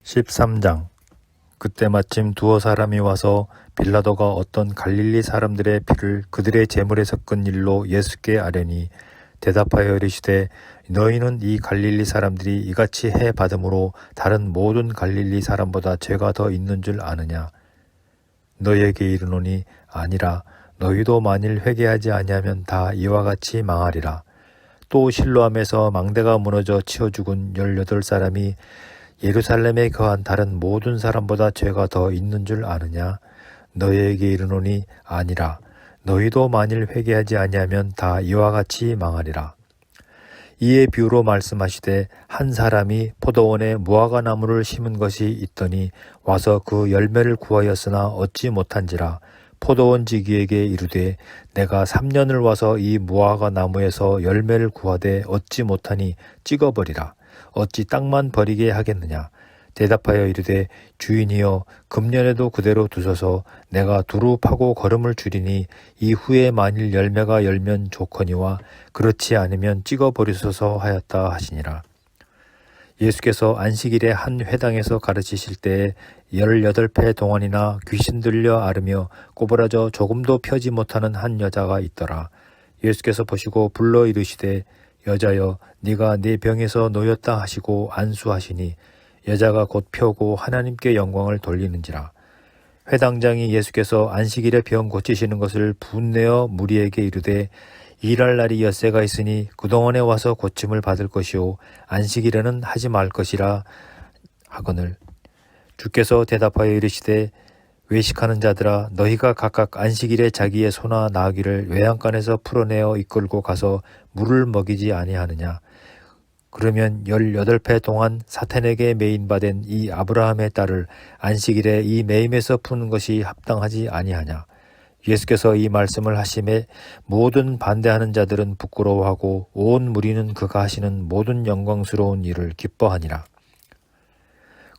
13장. 그때 마침 두어 사람이 와서 빌라도가 어떤 갈릴리 사람들의 피를 그들의 제물에 섞은 일로 예수께 아뢰니, 대답하여 이르시되, 너희는 이 갈릴리 사람들이 이같이 해 받음으로 다른 모든 갈릴리 사람보다 죄가 더 있는 줄 아느냐? 너희에게 이르노니 아니라. 너희도 만일 회개하지 아니하면 다 이와 같이 망하리라. 또 실로암에서 망대가 무너져 치어 죽은 18사람이 예루살렘에 거한 다른 모든 사람보다 죄가 더 있는 줄 아느냐? 너희에게 이르노니 아니라. 너희도 만일 회개하지 아니하면 다 이와 같이 망하리라. 이에 비유로 말씀하시되, 한 사람이 포도원에 무화과 나무를 심은 것이 있더니 와서 그 열매를 구하였으나 얻지 못한지라. 포도원 지기에게 이르되, 내가 3년을 와서 이 무화과 나무에서 열매를 구하되 얻지 못하니 찍어버리라. 어찌 땅만 버리게 하겠느냐? 대답하여 이르되, 주인이여, 금년에도 그대로 두소서. 내가 두루 파고 거름을 줄이니 이후에 만일 열매가 열면 좋거니와 그렇지 않으면 찍어버리소서 하였다 하시니라. 예수께서 안식일에 한 회당에서 가르치실 때에 18배 동안이나 귀신 들려 앓으며 꼬부라져 조금도 펴지 못하는 한 여자가 있더라. 예수께서 보시고 불러 이르시되, 여자여, 네가 네 병에서 놓였다 하시고 안수하시니 여자가 곧 펴고 하나님께 영광을 돌리는지라. 회당장이 예수께서 안식일에 병 고치시는 것을 분내어 무리에게 이르되, 일할 날이 엿새가 있으니 그동안에 와서 고침을 받을 것이요 안식일에는 하지 말 것이라 하거늘. 주께서 대답하여 이르시되, 외식하는 자들아, 너희가 각각 안식일에 자기의 소나 나귀를 외양간에서 풀어내어 이끌고 가서 물을 먹이지 아니하느냐? 그러면 18배 동안 사탄에게 매인받은 이 아브라함의 딸을 안식일에 이 매임에서 푸는 것이 합당하지 아니하냐? 예수께서 이 말씀을 하심에 모든 반대하는 자들은 부끄러워하고 온 무리는 그가 하시는 모든 영광스러운 일을 기뻐하니라.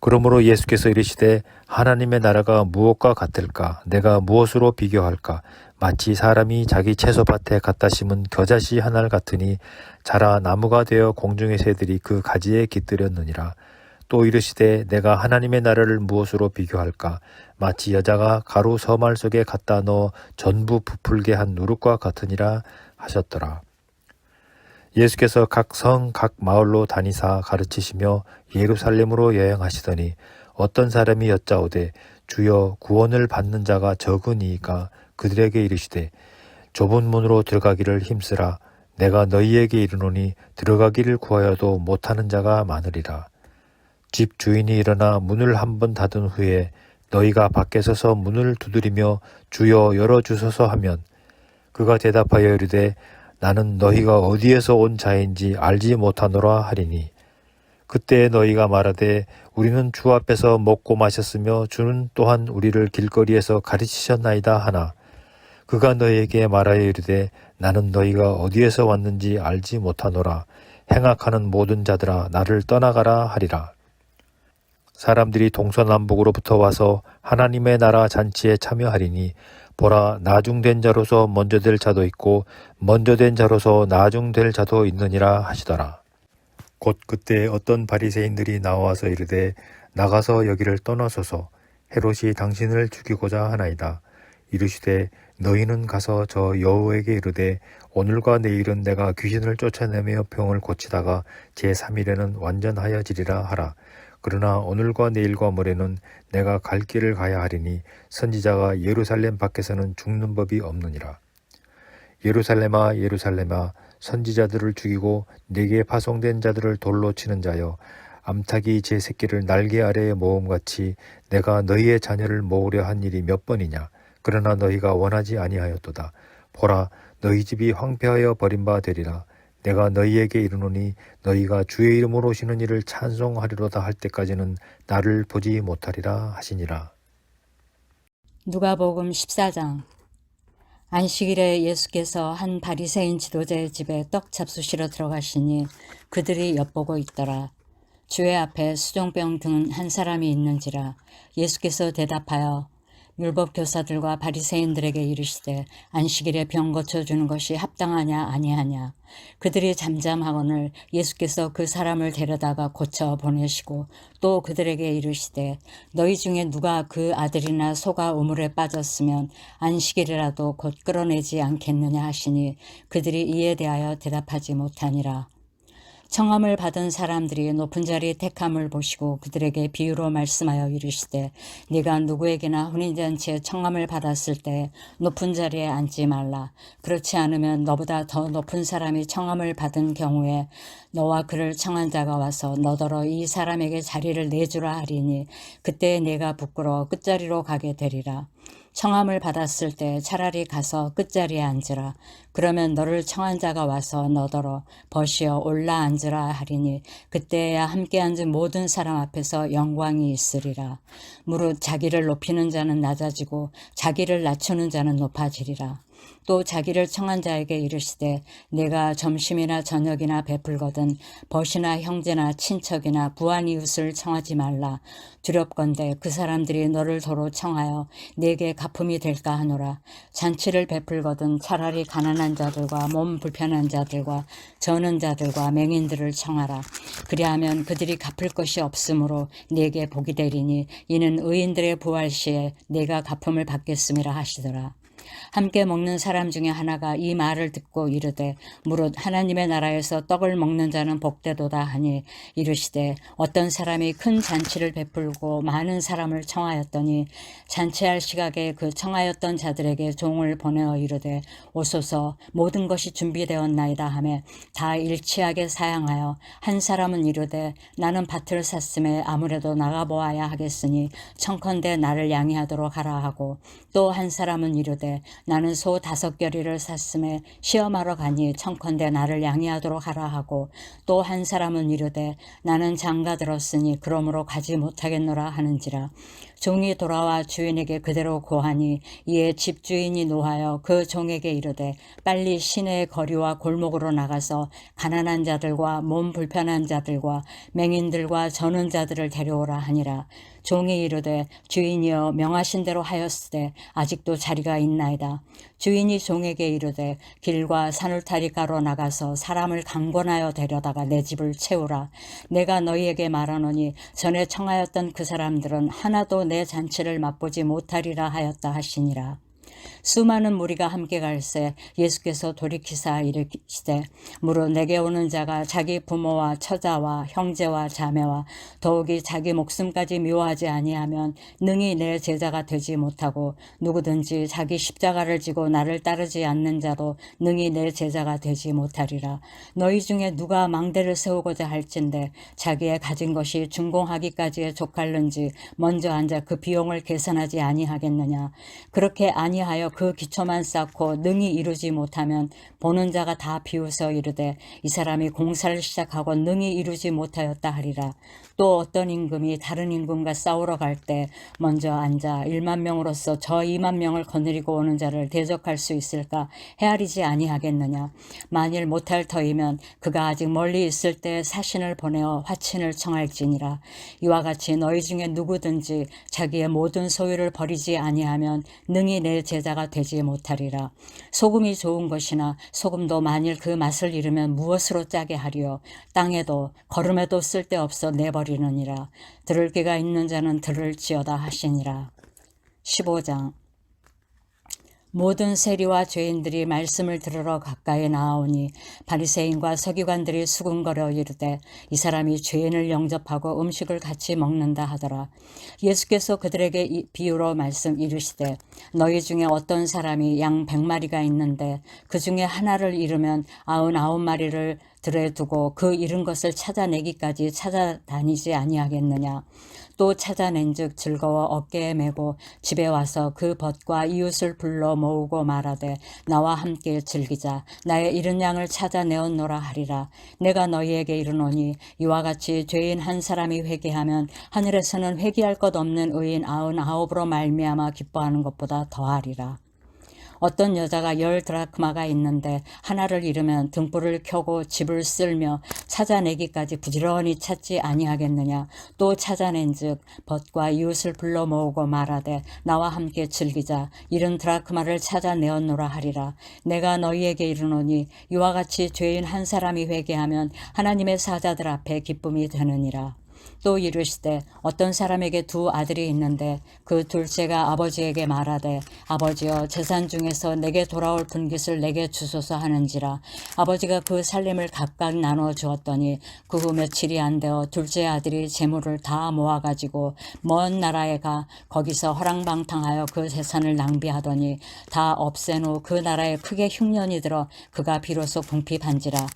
그러므로 예수께서 이르시되, 하나님의 나라가 무엇과 같을까? 내가 무엇으로 비교할까? 마치 사람이 자기 채소밭에 갖다 심은 겨자씨 하나를 같으니 자라 나무가 되어 공중의 새들이 그 가지에 깃들였느니라. 또 이르시되, 내가 하나님의 나라를 무엇으로 비교할까? 마치 여자가 가루 서말 속에 갖다 넣어 전부 부풀게 한 누룩과 같으니라 하셨더라. 예수께서 각 성, 각 마을로 다니사 가르치시며 예루살렘으로 여행하시더니 어떤 사람이 여짜오되, 주여, 구원을 받는 자가 적으니이까? 그들에게 이르시되, 좁은 문으로 들어가기를 힘쓰라. 내가 너희에게 이르노니 들어가기를 구하여도 못하는 자가 많으리라. 집 주인이 일어나 문을 한번 닫은 후에 너희가 밖에 서서 문을 두드리며 주여 열어주소서 하면 그가 대답하여 이르되, 나는 너희가 어디에서 온 자인지 알지 못하노라 하리니, 그때 너희가 말하되, 우리는 주 앞에서 먹고 마셨으며 주는 또한 우리를 길거리에서 가르치셨나이다 하나, 그가 너희에게 말하여 이르되, 나는 너희가 어디에서 왔는지 알지 못하노라. 행악하는 모든 자들아, 나를 떠나가라 하리라. 사람들이 동서남북으로부터 와서 하나님의 나라 잔치에 참여하리니, 보라, 나중된 자로서 먼저 될 자도 있고 먼저 된 자로서 나중될 자도 있느니라 하시더라. 곧 그때 어떤 바리새인들이 나와서 이르되, 나가서 여기를 떠나소서. 헤롯이 당신을 죽이고자 하나이다. 이르시되, 너희는 가서 저 여우에게 이르되, 오늘과 내일은 내가 귀신을 쫓아내며 병을 고치다가 제3일에는 완전하여지리라 하라. 그러나 오늘과 내일과 모레는 내가 갈 길을 가야 하리니 선지자가 예루살렘 밖에서는 죽는 법이 없느니라. 예루살렘아, 예루살렘아, 선지자들을 죽이고 네게 파송된 자들을 돌로 치는 자여, 암탉이 제 새끼를 날개 아래에 모음같이 내가 너희의 자녀를 모으려 한 일이 몇 번이냐? 그러나 너희가 원하지 아니하였도다. 보라, 너희 집이 황폐하여 버린 바 되리라. 내가 너희에게 이르노니 너희가 주의 이름으로 오시는 이를 찬송하리로다 할 때까지는 나를 보지 못하리라 하시니라. 누가복음 14장. 안식일에 예수께서 한 바리새인 지도자의 집에 떡 잡수시러 들어가시니 그들이 엿보고 있더라. 주의 앞에 수종병 든 한 사람이 있는지라. 예수께서 대답하여, 율법 교사들과 바리새인들에게 이르시되 안식일에 병 고쳐주는 것이 합당하냐 아니하냐. 그들이 잠잠하거늘 예수께서 그 사람을 데려다가 고쳐 보내시고 또 그들에게 이르시되 너희 중에 누가 그 아들이나 소가 우물에 빠졌으면 안식일이라도 곧 끌어내지 않겠느냐 하시니 그들이 이에 대하여 대답하지 못하니라. 청함을 받은 사람들이 높은 자리 택함을 보시고 그들에게 비유로 말씀하여 이르시되 네가 누구에게나 혼인잔치에 청함을 받았을 때 높은 자리에 앉지 말라. 그렇지 않으면 너보다 더 높은 사람이 청함을 받은 경우에 너와 그를 청한 자가 와서 너더러 이 사람에게 자리를 내주라 하리니 그때 내가 부끄러워 끝자리로 가게 되리라. 청함을 받았을 때 차라리 가서 끝자리에 앉으라. 그러면 너를 청한 자가 와서 너더러 벗이어 올라 앉으라 하리니 그때야 함께 앉은 모든 사람 앞에서 영광이 있으리라. 무릇 자기를 높이는 자는 낮아지고 자기를 낮추는 자는 높아지리라. 또 자기를 청한 자에게 이르시되 내가 점심이나 저녁이나 베풀거든 벗이나 형제나 친척이나 부한 이웃을 청하지 말라. 두렵건대 그 사람들이 너를 도로 청하여 내게 가품이 될까 하노라. 잔치를 베풀거든 차라리 가난한 자들과 몸 불편한 자들과 저는 자들과 맹인들을 청하라. 그리하면 그들이 갚을 것이 없으므로 내게 복이 되리니 이는 의인들의 부활 시에 내가 가품을 받겠음이라 하시더라. 함께 먹는 사람 중에 하나가 이 말을 듣고 이르되 무릇 하나님의 나라에서 떡을 먹는 자는 복되도다 하니 이르시되 어떤 사람이 큰 잔치를 베풀고 많은 사람을 청하였더니 잔치할 시각에 그 청하였던 자들에게 종을 보내어 이르되 오소서 모든 것이 준비되었나이다 하며 다 일치하게 사양하여 한 사람은 이르되 나는 밭을 샀음에 아무래도 나가보아야 하겠으니 청컨대 나를 양해하도록 하라 하고 또 한 사람은 이르되 나는 소 5겨리를 샀음에 시험하러 가니 청컨대 나를 양해하도록 하라 하고 또 한 사람은 이르되 나는 장가 들었으니 그러므로 가지 못하겠노라 하는지라. 종이 돌아와 주인에게 그대로 고하니 이에 집주인이 노하여 그 종에게 이르되 빨리 시내의 거리와 골목으로 나가서 가난한 자들과 몸 불편한 자들과 맹인들과 저는 자들을 데려오라 하니라. 종이 이르되 주인이여 명하신 대로 하였으되 아직도 자리가 있나이다. 주인이 종에게 이르되 길과 산울타리가로 나가서 사람을 강권하여 데려다가 내 집을 채우라. 내가 너희에게 말하노니 전에 청하였던 그 사람들은 하나도 내 잔치를 맛보지 못하리라 하였다 하시니라. 수많은 무리가 함께 갈새 예수께서 돌이키사 이르시되 무릇 내게 오는 자가 자기 부모와 처자와 형제와 자매와 더욱이 자기 목숨까지 미워하지 아니하면 능히 내 제자가 되지 못하고 누구든지 자기 십자가를 지고 나를 따르지 않는 자도 능히 내 제자가 되지 못하리라. 너희 중에 누가 망대를 세우고자 할진대 자기의 가진 것이 준공하기까지에 족할는지 먼저 앉아 그 비용을 계산하지 아니하겠느냐. 그렇게 아니하여 그 기초만 쌓고 능히 이루지 못하면 보는 자가 다 비웃어 이르되 이 사람이 공사를 시작하고 능히 이루지 못하였다 하리라. 또 어떤 임금이 다른 임금과 싸우러 갈 때 먼저 앉아 1만 명으로서 저 2만 명을 거느리고 오는 자를 대적할 수 있을까 헤아리지 아니하겠느냐. 만일 못할 터이면 그가 아직 멀리 있을 때 사신을 보내어 화친을 청할지니라. 이와 같이 너희 중에 누구든지 자기의 모든 소유를 버리지 아니하면 능히 내 제자가 되지 못하리라. 소금이 좋은 것이나 소금도 만일 그 맛을 잃으면 무엇으로 짜게 하리요. 땅에도 거름에도 쓸데없어 내버리느니라. 들을 귀가 있는 자는 들을지어다 하시니라. 15장. 모든 세리와 죄인들이 말씀을 들으러 가까이 나아오니 바리새인과 서기관들이 수군거려 이르되 이 사람이 죄인을 영접하고 음식을 같이 먹는다 하더라. 예수께서 그들에게 비유로 말씀 이르시되 너희 중에 어떤 사람이 양 100마리가 있는데 그 중에 하나를 잃으면 99마리를 들에 두고 그 잃은 것을 찾아내기까지 찾아다니지 아니하겠느냐. 또 찾아낸즉 즐거워 어깨에 메고 집에 와서 그 벗과 이웃을 불러 모으고 말하되 나와 함께 즐기자. 나의 잃은 양을 찾아내었노라 하리라. 내가 너희에게 이르노니 이와 같이 죄인 한 사람이 회개하면 하늘에서는 회개할 것 없는 의인 99으로 말미암아 기뻐하는 것보다 더하리라. 어떤 여자가 10드라크마가 있는데 하나를 잃으면 등불을 켜고 집을 쓸며 찾아내기까지 부지런히 찾지 아니하겠느냐. 또 찾아낸즉 벗과 이웃을 불러 모으고 말하되 나와 함께 즐기자. 잃은 드라크마를 찾아내었노라 하리라. 내가 너희에게 이르노니 이와 같이 죄인 한 사람이 회개하면 하나님의 사자들 앞에 기쁨이 되느니라. 또 이르시되 어떤 사람에게 두 아들이 있는데 그 둘째가 아버지에게 말하되 아버지여 재산 중에서 내게 돌아올 분깃을 내게 주소서 하는지라. 아버지가 그 살림을 각각 나누어 주었더니 그 후 며칠이 안 되어 둘째 아들이 재물을 다 모아가지고 먼 나라에 가 거기서 허랑방탕하여 그 재산을 낭비하더니 다 없앤 후 그 나라에 크게 흉년이 들어 그가 비로소 궁핍한지라.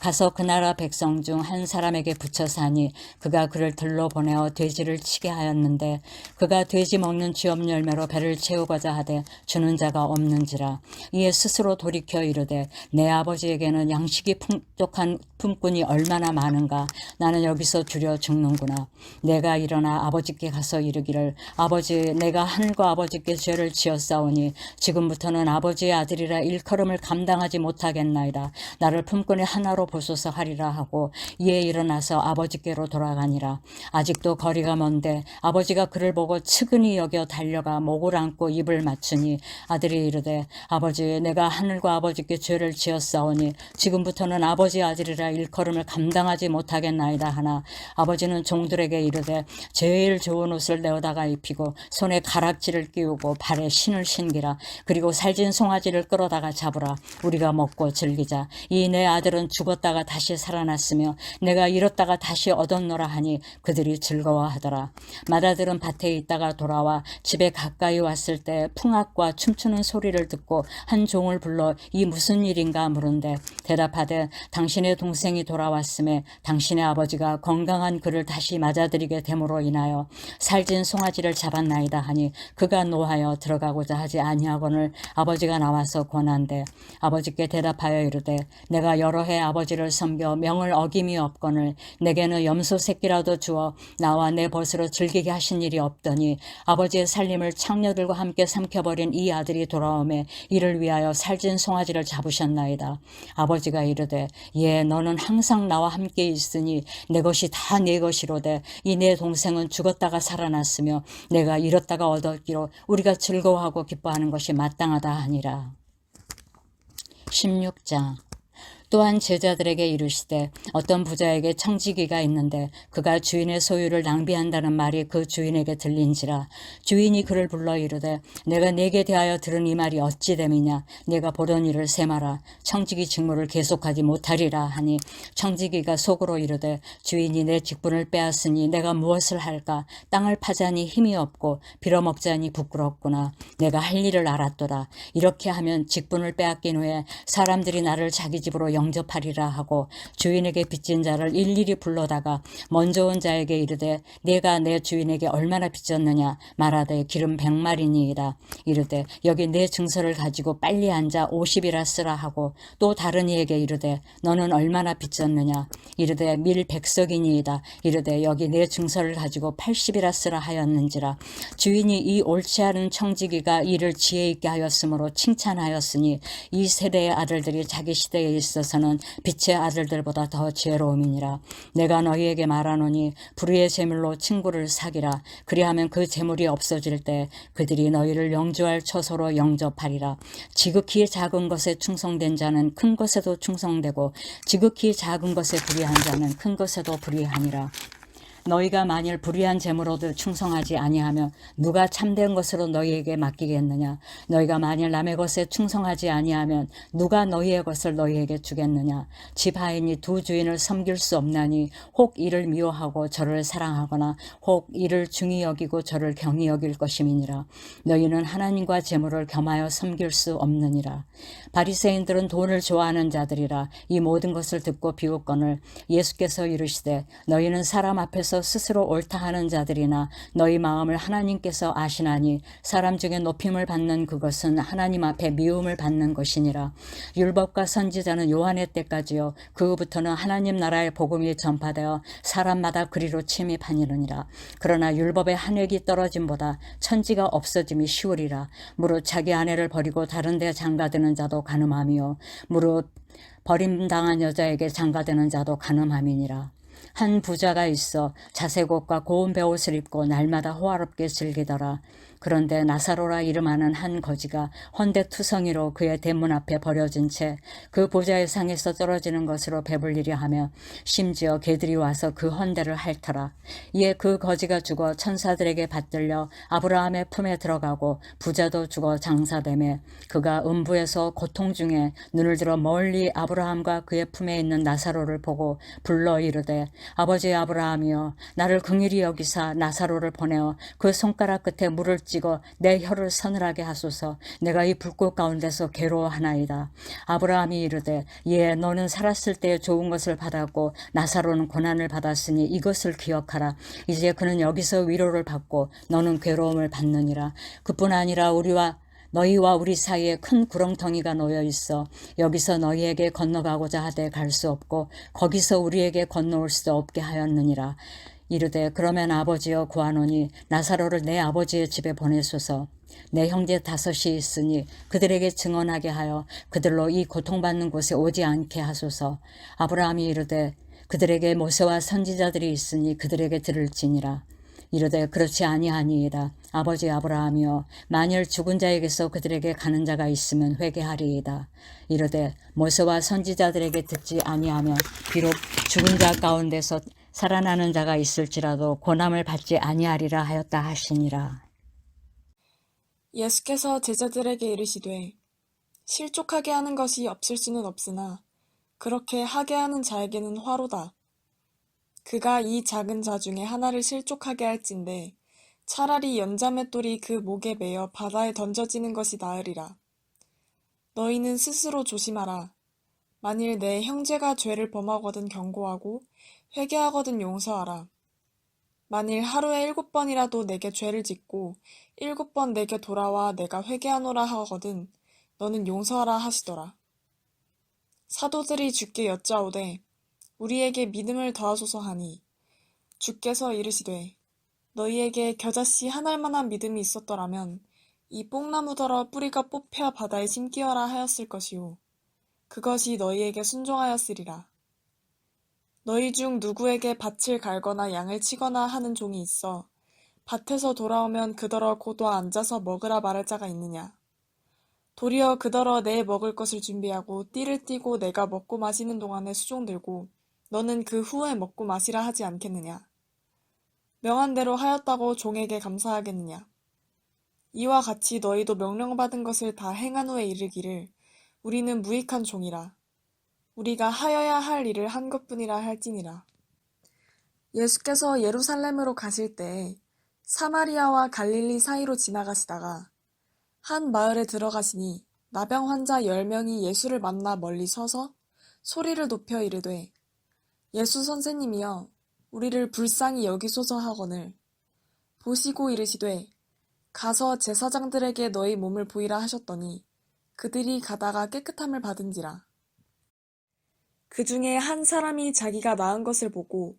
가서 그 나라 백성 중 한 사람에게 붙여 사니 그가 그를 들러 보내어 돼지를 치게 하였는데 그가 돼지 먹는 쥐업 열매로 배를 채우고자 하되 주는 자가 없는지라. 이에 스스로 돌이켜 이르되 내 아버지에게는 양식이 풍족한 품꾼이 얼마나 많은가. 나는 여기서 주려 죽는구나. 내가 일어나 아버지께 가서 이르기를 아버지 내가 하늘과 아버지께 죄를 지었사오니 지금부터는 아버지의 아들이라 일컬음을 감당하지 못하겠나이다. 나를 품꾼의 하나로 보소서 하리라 하고 이에 일어나서 아버지께로 돌아가니라. 아직도 거리가 먼데 아버지가 그를 보고 측은히 여겨 달려가 목을 안고 입을 맞추니 아들이 이르되 아버지 내가 하늘과 아버지께 죄를 지었사오니 지금부터는 아버지의 아들이라 일컬음을 감당하지 못하겠나이다 하나 아버지는 종들에게 이르되 제일 좋은 옷을 내어다가 입히고 손에 가락지를 끼우고 발에 신을 신기라. 그리고 살진 송아지를 끌어다가 잡으라. 우리가 먹고 즐기자. 이 내 아들은 죽었다가 다시 살아났으며 내가 잃었다가 다시 얻었노라 하니 그들이 즐거워하더라. 맏아들은 밭에 있다가 돌아와 집에 가까이 왔을 때 풍악과 춤추는 소리를 듣고 한 종을 불러 이 무슨 일인가 물은데 대답하되 당신의 동생이 돌아왔음에 당신의 아버지가 건강한 그를 다시 맞아들이게 됨으로 인하여 살진 송아지를 잡았나이다 하니 그가 노하여 들어가고자 하지 아니하거늘 아버지가 나와서 권한대 아버지께 대답하여 이르되 내가 여러 해 아버지를 섬겨 명을 어김이 없거늘 내게는 염소 새끼라도 주어 나와 내 벗으로 즐기게 하신 일이 없더니 아버지의 살림을 창녀들과 함께 삼켜버린 이 아들이 돌아오매 이를 위하여 살진 송아지를 잡으셨나이다. 아버지가 이르되 예 너는 항상 나와 함께 있으니 내 것이 다 네 것이로되 이 내 동생은 죽었다가 살아났으며 내가 잃었다가 얻었기로 우리가 즐거워하고 기뻐하는 것이 마땅하다 하니라. 16장 또한 제자들에게 이르시되 어떤 부자에게 청지기가 있는데 그가 주인의 소유를 낭비한다는 말이 그 주인에게 들린지라. 주인이 그를 불러 이르되 내가 네게 대하여 들은 이 말이 어찌 됨이냐. 내가 보던 일을 세마라. 청지기 직무를 계속하지 못하리라 하니 청지기가 속으로 이르되 주인이 내 직분을 빼앗으니 내가 무엇을 할까. 땅을 파자니 힘이 없고 빌어먹자니 부끄럽구나. 내가 할 일을 알았도다. 이렇게 하면 직분을 빼앗긴 후에 사람들이 나를 자기 집으로 영접하리라 하고 주인에게 빚진 자를 일일이 불러다가 먼저 온 자에게 이르되 내가 내 주인에게 얼마나 빚졌느냐. 말하되 기름 100마리니이다. 이르되 여기 내 증서를 가지고 빨리 앉아 50이라 쓰라 하고 또 다른 이에게 이르되 너는 얼마나 빚졌느냐. 이르되 밀 100석이니이다. 이르되 여기 내 증서를 가지고 80이라 쓰라 하였는지라. 주인이 이 옳지 않은 청지기가 이를 지혜 있게 하였으므로 칭찬하였으니 이 세대의 아들들이 자기 시대에 있어서는 빛의 아들들보다 더 지혜로움이니라. 내가 너희에게 말하노니 불의의 재물로 친구를 사기라. 그리하면 그 재물이 없어질 때 그들이 너희를 영주할 처소로 영접하리라. 지극히 작은 것에 충성된 자는 큰 것에도 충성되고 지극히 작은 것에 불의한 자는 큰 것에도 불의하니라. 너희가 만일 불의한 재물로도 충성하지 아니하면 누가 참된 것으로 너희에게 맡기겠느냐. 너희가 만일 남의 것에 충성하지 아니하면 누가 너희의 것을 너희에게 주겠느냐. 집 하인이 두 주인을 섬길 수 없나니 혹 이를 미워하고 저를 사랑하거나 혹 이를 중히 여기고 저를 경히 여길 것임이니라. 너희는 하나님과 재물을 겸하여 섬길 수 없느니라. 바리새인들은 돈을 좋아하는 자들이라. 이 모든 것을 듣고 비웃거늘 예수께서 이르시되 너희는 사람 앞에서 앞에서 스스로 옳다 하는 자들이나 너희 마음을 하나님께서 아시나니 사람 중에 높임을 받는 그것은 하나님 앞에 미움을 받는 것이니라. 율법과 선지자는 요한의 때까지요 그 후부터는 하나님 나라의 복음이 전파되어 사람마다 그리로 침입하니라. 그러나 율법의 한 획이 떨어짐보다 천지가 없어짐이 쉬우리라. 무릇 자기 아내를 버리고 다른 데 장가드는 자도 간음함이요 무릇 버림당한 여자에게 장가드는 자도 간음함이니라. 한 부자가 있어 자색 옷과 고운 베옷을 입고 날마다 호화롭게 즐기더라. 그런데 나사로라 이름하는 한 거지가 헌데투성이로 그의 대문 앞에 버려진 채 그 부자의 상에서 떨어지는 것으로 배불리려 하며 심지어 개들이 와서 그 헌데를 핥더라. 이에 그 거지가 죽어 천사들에게 받들려 아브라함의 품에 들어가고 부자도 죽어 장사되매 그가 음부에서 고통 중에 눈을 들어 멀리 아브라함과 그의 품에 있는 나사로를 보고 불러 이르되 아버지 아브라함이여 나를 긍휼히 여기사 나사로를 보내어 그 손가락 끝에 물을 찍어 내 혀를 서늘하게 하소서. 내가 이 불꽃 가운데서 괴로워하나이다. 아브라함이 이르되 예 너는 살았을 때 좋은 것을 받았고 나사로는 고난을 받았으니 이것을 기억하라. 이제 그는 여기서 위로를 받고 너는 괴로움을 받느니라. 그뿐 아니라 너희와 우리 사이에 큰 구렁텅이가 놓여 있어 여기서 너희에게 건너가고자 하되 갈 수 없고 거기서 우리에게 건너올 수 없게 하였느니라. 이르되 그러면 아버지여 구하노니 나사로를 내 아버지의 집에 보내소서. 내 형제 5이 있으니 그들에게 증언하게 하여 그들로 이 고통받는 곳에 오지 않게 하소서. 아브라함이 이르되 그들에게 모세와 선지자들이 있으니 그들에게 들을지니라. 이르되 그렇지 아니하니이다. 아버지 아브라함이여 만일 죽은 자에게서 그들에게 가는 자가 있으면 회개하리이다. 이르되 모세와 선지자들에게 듣지 아니하며 비록 죽은 자 가운데서 살아나는 자가 있을지라도 고난을 받지 아니하리라 하였다 하시니라. 예수께서 제자들에게 이르시되 실족하게 하는 것이 없을 수는 없으나 그렇게 하게 하는 자에게는 화로다. 그가 이 작은 자 중에 하나를 실족하게 할진대 차라리 연자맷돌이 그 목에 매어 바다에 던져지는 것이 나으리라. 너희는 스스로 조심하라. 만일 내 형제가 죄를 범하거든 경고하고 회개하거든 용서하라. 만일 하루에 7번이라도 내게 죄를 짓고 7번 내게 돌아와 내가 회개하노라 하거든 너는 용서하라 하시더라. 사도들이 주께 여짜오되 우리에게 믿음을 더하소서 하니 주께서 이르시되 너희에게 겨자씨 한 알만한 믿음이 있었더라면 이 뽕나무더러 뿌리가 뽑혀 바다에 심기어라 하였을 것이요 그것이 너희에게 순종하였으리라. 너희 중 누구에게 밭을 갈거나 양을 치거나 하는 종이 있어 밭에서 돌아오면 그더러 고도 앉아서 먹으라 말할 자가 있느냐. 도리어 그더러 내 먹을 것을 준비하고 띠를 띠고 내가 먹고 마시는 동안에 수종 들고 너는 그 후에 먹고 마시라 하지 않겠느냐. 명한 대로 하였다고 종에게 감사하겠느냐. 이와 같이 너희도 명령받은 것을 다 행한 후에 이르기를 우리는 무익한 종이라. 우리가 하여야 할 일을 한 것뿐이라 할지니라. 예수께서 예루살렘으로 가실 때에 사마리아와 갈릴리 사이로 지나가시다가 한 마을에 들어가시니 나병 환자 10명이 예수를 만나 멀리 서서 소리를 높여 이르되 예수 선생님이여 우리를 불쌍히 여기소서 하거늘 보시고 이르시되 가서 제사장들에게 너희 몸을 보이라 하셨더니 그들이 가다가 깨끗함을 받은지라. 그 중에 한 사람이 자기가 나은 것을 보고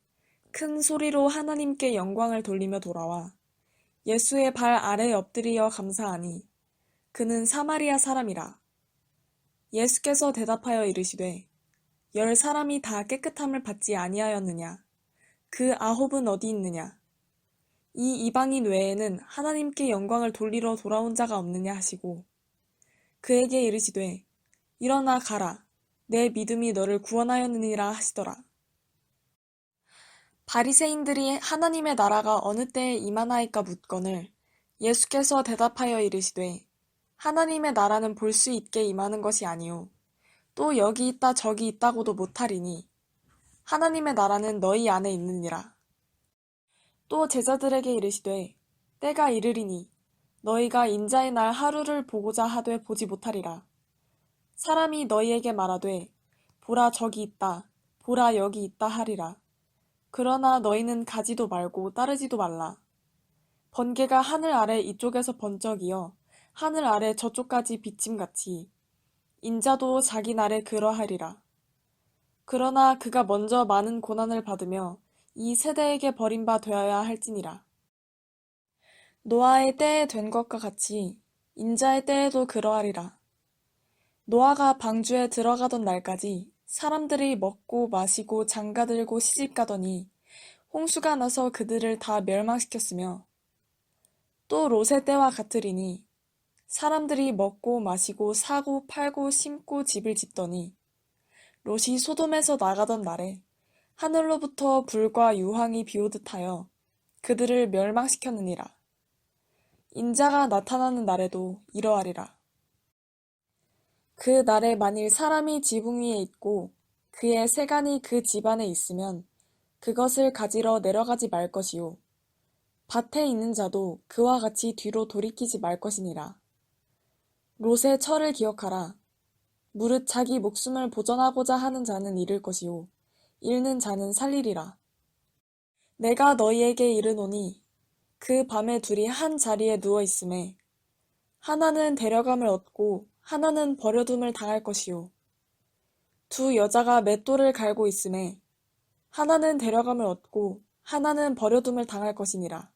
큰 소리로 하나님께 영광을 돌리며 돌아와 예수의 발 아래 엎드리어 감사하니 그는 사마리아 사람이라. 예수께서 대답하여 이르시되 10사람이 다 깨끗함을 받지 아니하였느냐. 그 9은 어디 있느냐. 이 이방인 외에는 하나님께 영광을 돌리러 돌아온 자가 없느냐 하시고 그에게 이르시되 일어나 가라. 내 믿음이 너를 구원하였느니라 하시더라. 바리새인들이 하나님의 나라가 어느 때에 임하나이까 묻거늘 예수께서 대답하여 이르시되 하나님의 나라는 볼 수 있게 임하는 것이 아니요 또 여기 있다 저기 있다고도 못하리니 하나님의 나라는 너희 안에 있느니라. 또 제자들에게 이르시되 때가 이르리니 너희가 인자의 날 하루를 보고자 하되 보지 못하리라. 사람이 너희에게 말하되 보라 저기 있다 보라 여기 있다 하리라. 그러나 너희는 가지도 말고 따르지도 말라. 번개가 하늘 아래 이쪽에서 번쩍이어 하늘 아래 저쪽까지 비침같이 인자도 자기 날에 그러하리라. 그러나 그가 먼저 많은 고난을 받으며 이 세대에게 버림바 되어야 할지니라. 노아의 때에 된 것과 같이 인자의 때에도 그러하리라. 노아가 방주에 들어가던 날까지 사람들이 먹고 마시고 장가들고 시집가더니 홍수가 나서 그들을 다 멸망시켰으며 또 롯의 때와 같으리니 사람들이 먹고 마시고 사고 팔고 심고 집을 짓더니 롯이 소돔에서 나가던 날에 하늘로부터 불과 유황이 비오듯 하여 그들을 멸망시켰느니라. 인자가 나타나는 날에도 이러하리라. 그 날에 만일 사람이 지붕 위에 있고 그의 세간이 그 집 안에 있으면 그것을 가지러 내려가지 말 것이요. 밭에 있는 자도 그와 같이 뒤로 돌이키지 말 것이니라. 롯의 철을 기억하라. 무릇 자기 목숨을 보전하고자 하는 자는 잃을 것이요. 잃는 자는 살리리라. 내가 너희에게 이르노니 그 밤에 둘이 한 자리에 누워 있음에 하나는 데려감을 얻고 하나는 버려둠을 당할 것이요. 두 여자가 맷돌을 갈고 있음에 하나는 데려감을 얻고 하나는 버려둠을 당할 것이니라.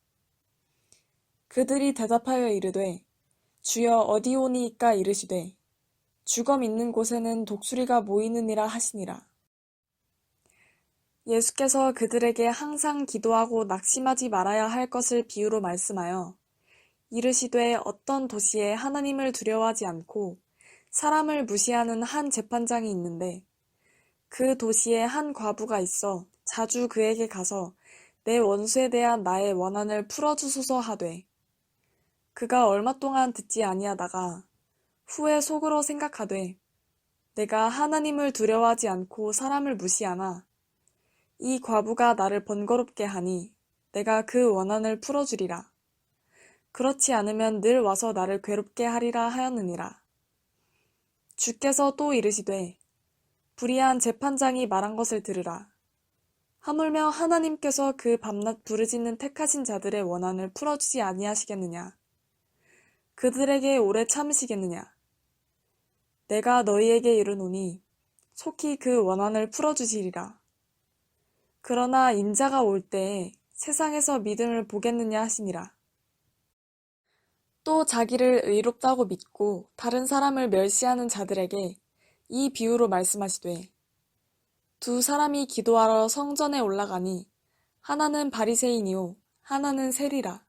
그들이 대답하여 이르되 주여 어디 오니이까 이르시되 주검 있는 곳에는 독수리가 모이느니라 하시니라. 예수께서 그들에게 항상 기도하고 낙심하지 말아야 할 것을 비유로 말씀하여 이르시되 어떤 도시에 하나님을 두려워하지 않고 사람을 무시하는 한 재판장이 있는데 그 도시에 한 과부가 있어 자주 그에게 가서 내 원수에 대한 나의 원한을 풀어주소서 하되 그가 얼마 동안 듣지 아니하다가 후에 속으로 생각하되 내가 하나님을 두려워하지 않고 사람을 무시하나 이 과부가 나를 번거롭게 하니 내가 그 원한을 풀어주리라. 그렇지 않으면 늘 와서 나를 괴롭게 하리라 하였느니라. 주께서 또 이르시되 불의한 재판장이 말한 것을 들으라. 하물며 하나님께서 그 밤낮 부르짖는 택하신 자들의 원한을 풀어주지 아니하시겠느냐. 그들에게 오래 참으시겠느냐. 내가 너희에게 이르노니 속히 그 원한을 풀어주시리라. 그러나 인자가 올 때에 세상에서 믿음을 보겠느냐 하시니라. 또 자기를 의롭다고 믿고 다른 사람을 멸시하는 자들에게 이 비유로 말씀하시되 두 사람이 기도하러 성전에 올라가니 하나는 바리새인이요 하나는 세리라.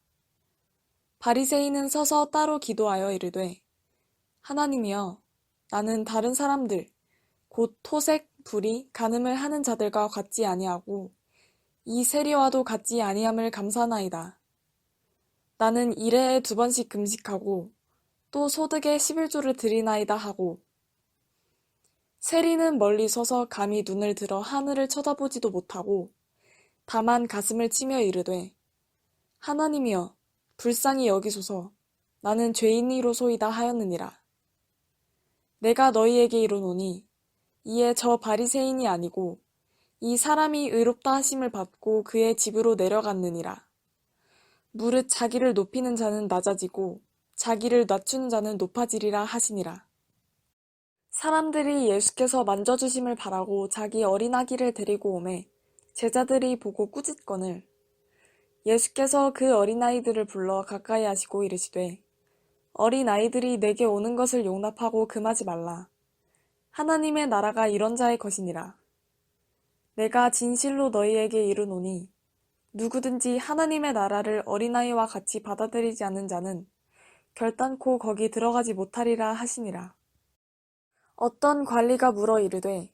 바리새인은 서서 따로 기도하여 이르되 하나님이여 나는 다른 사람들 곧 토색, 불의, 간음을 하는 자들과 같지 아니하고 이 세리와도 같지 아니함을 감사나이다. 나는 일해에 2번씩 금식하고 또 소득의 11조를 드리나이다 하고 세리는 멀리 서서 감히 눈을 들어 하늘을 쳐다보지도 못하고 다만 가슴을 치며 이르되 하나님이여 불쌍히 여기소서 나는 죄인이로소이다 하였느니라. 내가 너희에게 이르노니 이에 저 바리새인이 아니고 이 사람이 의롭다 하심을 받고 그의 집으로 내려갔느니라. 무릇 자기를 높이는 자는 낮아지고 자기를 낮추는 자는 높아지리라 하시니라. 사람들이 예수께서 만져주심을 바라고 자기 어린아기를 데리고 오매 제자들이 보고 꾸짖거늘 예수께서 그 어린아이들을 불러 가까이 하시고 이르시되 어린아이들이 내게 오는 것을 용납하고 금하지 말라. 하나님의 나라가 이런 자의 것이니라. 내가 진실로 너희에게 이르노니 누구든지 하나님의 나라를 어린아이와 같이 받아들이지 않는 자는 결단코 거기 들어가지 못하리라 하시니라. 어떤 관리가 물어 이르되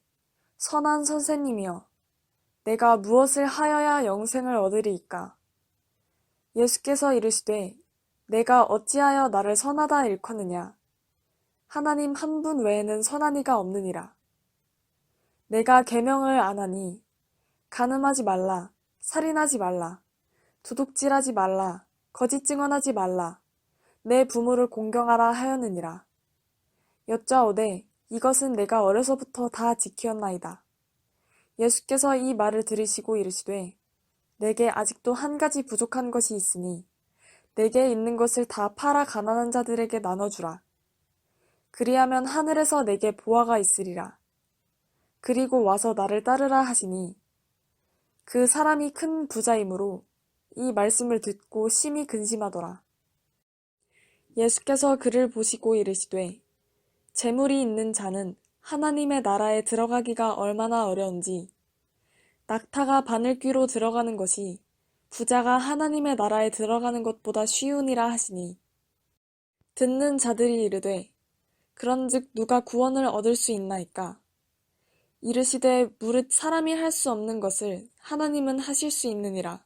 선한 선생님이여 내가 무엇을 하여야 영생을 얻으리이까? 예수께서 이르시되 내가 어찌하여 나를 선하다 일컫느냐? 하나님 한 분 외에는 선한 이가 없느니라. 내가 계명을 안 하니 간음하지 말라, 살인하지 말라, 도둑질하지 말라, 거짓 증언하지 말라, 내 부모를 공경하라 하였느니라. 여짜오되 이것은 내가 어려서부터 다 지키었나이다. 예수께서 이 말을 들으시고 이르시되 내게 아직도 한 가지 부족한 것이 있으니 내게 있는 것을 다 팔아 가난한 자들에게 나눠주라. 그리하면 하늘에서 내게 보화가 있으리라. 그리고 와서 나를 따르라 하시니 그 사람이 큰 부자이므로 이 말씀을 듣고 심히 근심하더라. 예수께서 그를 보시고 이르시되 재물이 있는 자는 하나님의 나라에 들어가기가 얼마나 어려운지 낙타가 바늘귀로 들어가는 것이 부자가 하나님의 나라에 들어가는 것보다 쉬우니라 하시니 듣는 자들이 이르되 그런즉 누가 구원을 얻을 수 있나이까? 이르시되 무릇 사람이 할 수 없는 것을 하나님은 하실 수 있느니라.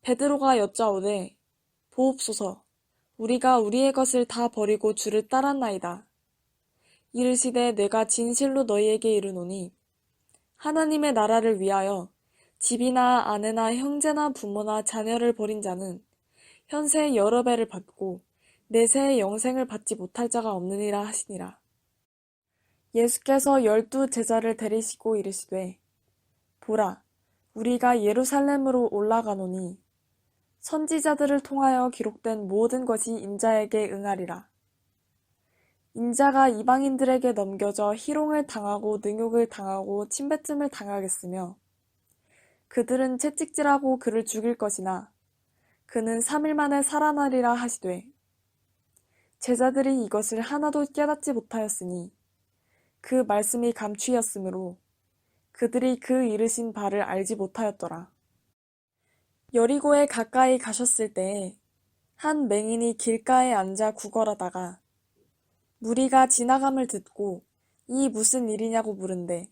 베드로가 여짜오되 보옵소서 우리가 우리의 것을 다 버리고 주를 따랐나이다. 이르시되 내가 진실로 너희에게 이르노니 하나님의 나라를 위하여 집이나 아내나 형제나 부모나 자녀를 버린 자는 현세 여러 배를 받고 내세의 영생을 받지 못할 자가 없느니라 하시니라. 예수께서 12 제자를 데리시고 이르시되 보라 우리가 예루살렘으로 올라가노니 선지자들을 통하여 기록된 모든 것이 인자에게 응하리라. 인자가 이방인들에게 넘겨져 희롱을 당하고 능욕을 당하고 침뱉음을 당하겠으며 그들은 채찍질하고 그를 죽일 것이나 그는 3일 만에 살아나리라 하시되 제자들이 이것을 하나도 깨닫지 못하였으니 그 말씀이 감추였으므로 그들이 그 이르신 바를 알지 못하였더라. 여리고에 가까이 가셨을 때에 한 맹인이 길가에 앉아 구걸하다가 무리가 지나감을 듣고 이 무슨 일이냐고 물은데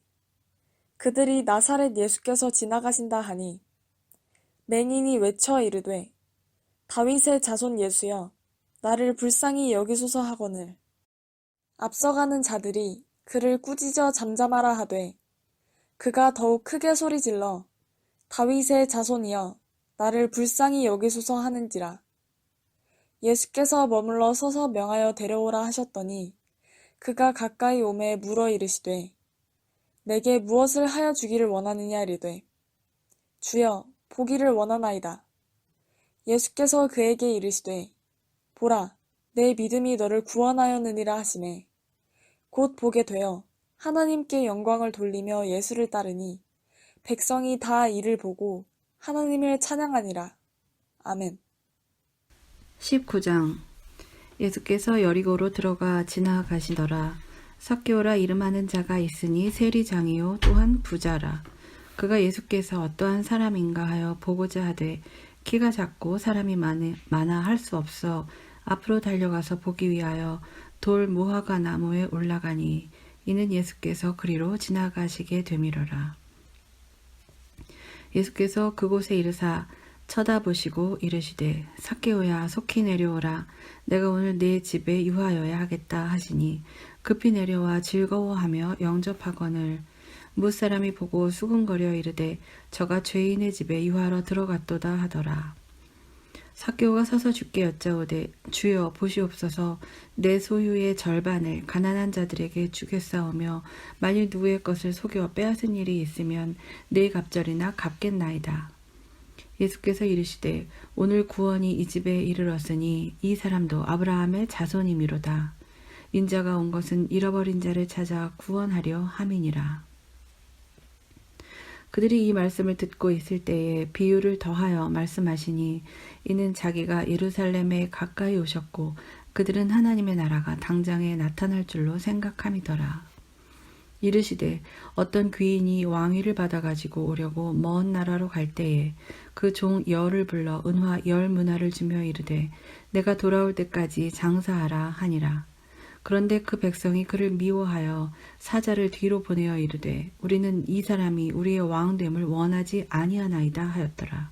그들이 나사렛 예수께서 지나가신다 하니 맹인이 외쳐 이르되 다윗의 자손 예수여 나를 불쌍히 여기소서 하거늘 앞서가는 자들이 그를 꾸짖어 잠잠하라 하되 그가 더욱 크게 소리질러 다윗의 자손이여 나를 불쌍히 여기소서 하는지라. 예수께서 머물러 서서 명하여 데려오라 하셨더니 그가 가까이 오매 물어 이르시되 내게 무엇을 하여 주기를 원하느냐 이르되 주여 보기를 원하나이다. 예수께서 그에게 이르시되 보라 내 믿음이 너를 구원하였느니라 하시매 곧 보게 되어 하나님께 영광을 돌리며 예수를 따르니 백성이 다 이를 보고 하나님을 찬양하니라. 아멘. 19장 예수께서 여리고로 들어가 지나가시더라. 삭개오라 이름하는 자가 있으니 세리장이요 또한 부자라. 그가 예수께서 어떠한 사람인가 하여 보고자 하되 키가 작고 사람이 많아 할 수 없어 앞으로 달려가서 보기 위하여 돌 무화과 나무에 올라가니 이는 예수께서 그리로 지나가시게 되미러라. 예수께서 그곳에 이르사 쳐다보시고 이르시되 삭개오야 속히 내려오라. 내가 오늘 네 집에 유하여야 하겠다 하시니 급히 내려와 즐거워하며 영접하거늘 무사람이 보고 수군거려 이르되 저가 죄인의 집에 유하러 들어갔도다 하더라. 삭개오가 서서 주께 여짜오되 주여 보시옵소서 내 소유의 절반을 가난한 자들에게 주겠사오며 만일 누구의 것을 속여 빼앗은 일이 있으면 네 갑절이나 갚겠나이다. 예수께서 이르시되 오늘 구원이 이 집에 이르렀으니 이 사람도 아브라함의 자손이미로다. 인자가 온 것은 잃어버린 자를 찾아 구원하려 함이니라. 그들이 이 말씀을 듣고 있을 때에 비유를 더하여 말씀하시니 이는 자기가 예루살렘에 가까이 오셨고 그들은 하나님의 나라가 당장에 나타날 줄로 생각함이더라. 이르시되 어떤 귀인이 왕위를 받아가지고 오려고 먼 나라로 갈 때에 그 종 열을 불러 은화 10문화를 주며 이르되 내가 돌아올 때까지 장사하라 하니라. 그런데 그 백성이 그를 미워하여 사자를 뒤로 보내어 이르되 우리는 이 사람이 우리의 왕됨을 원하지 아니하나이다 하였더라.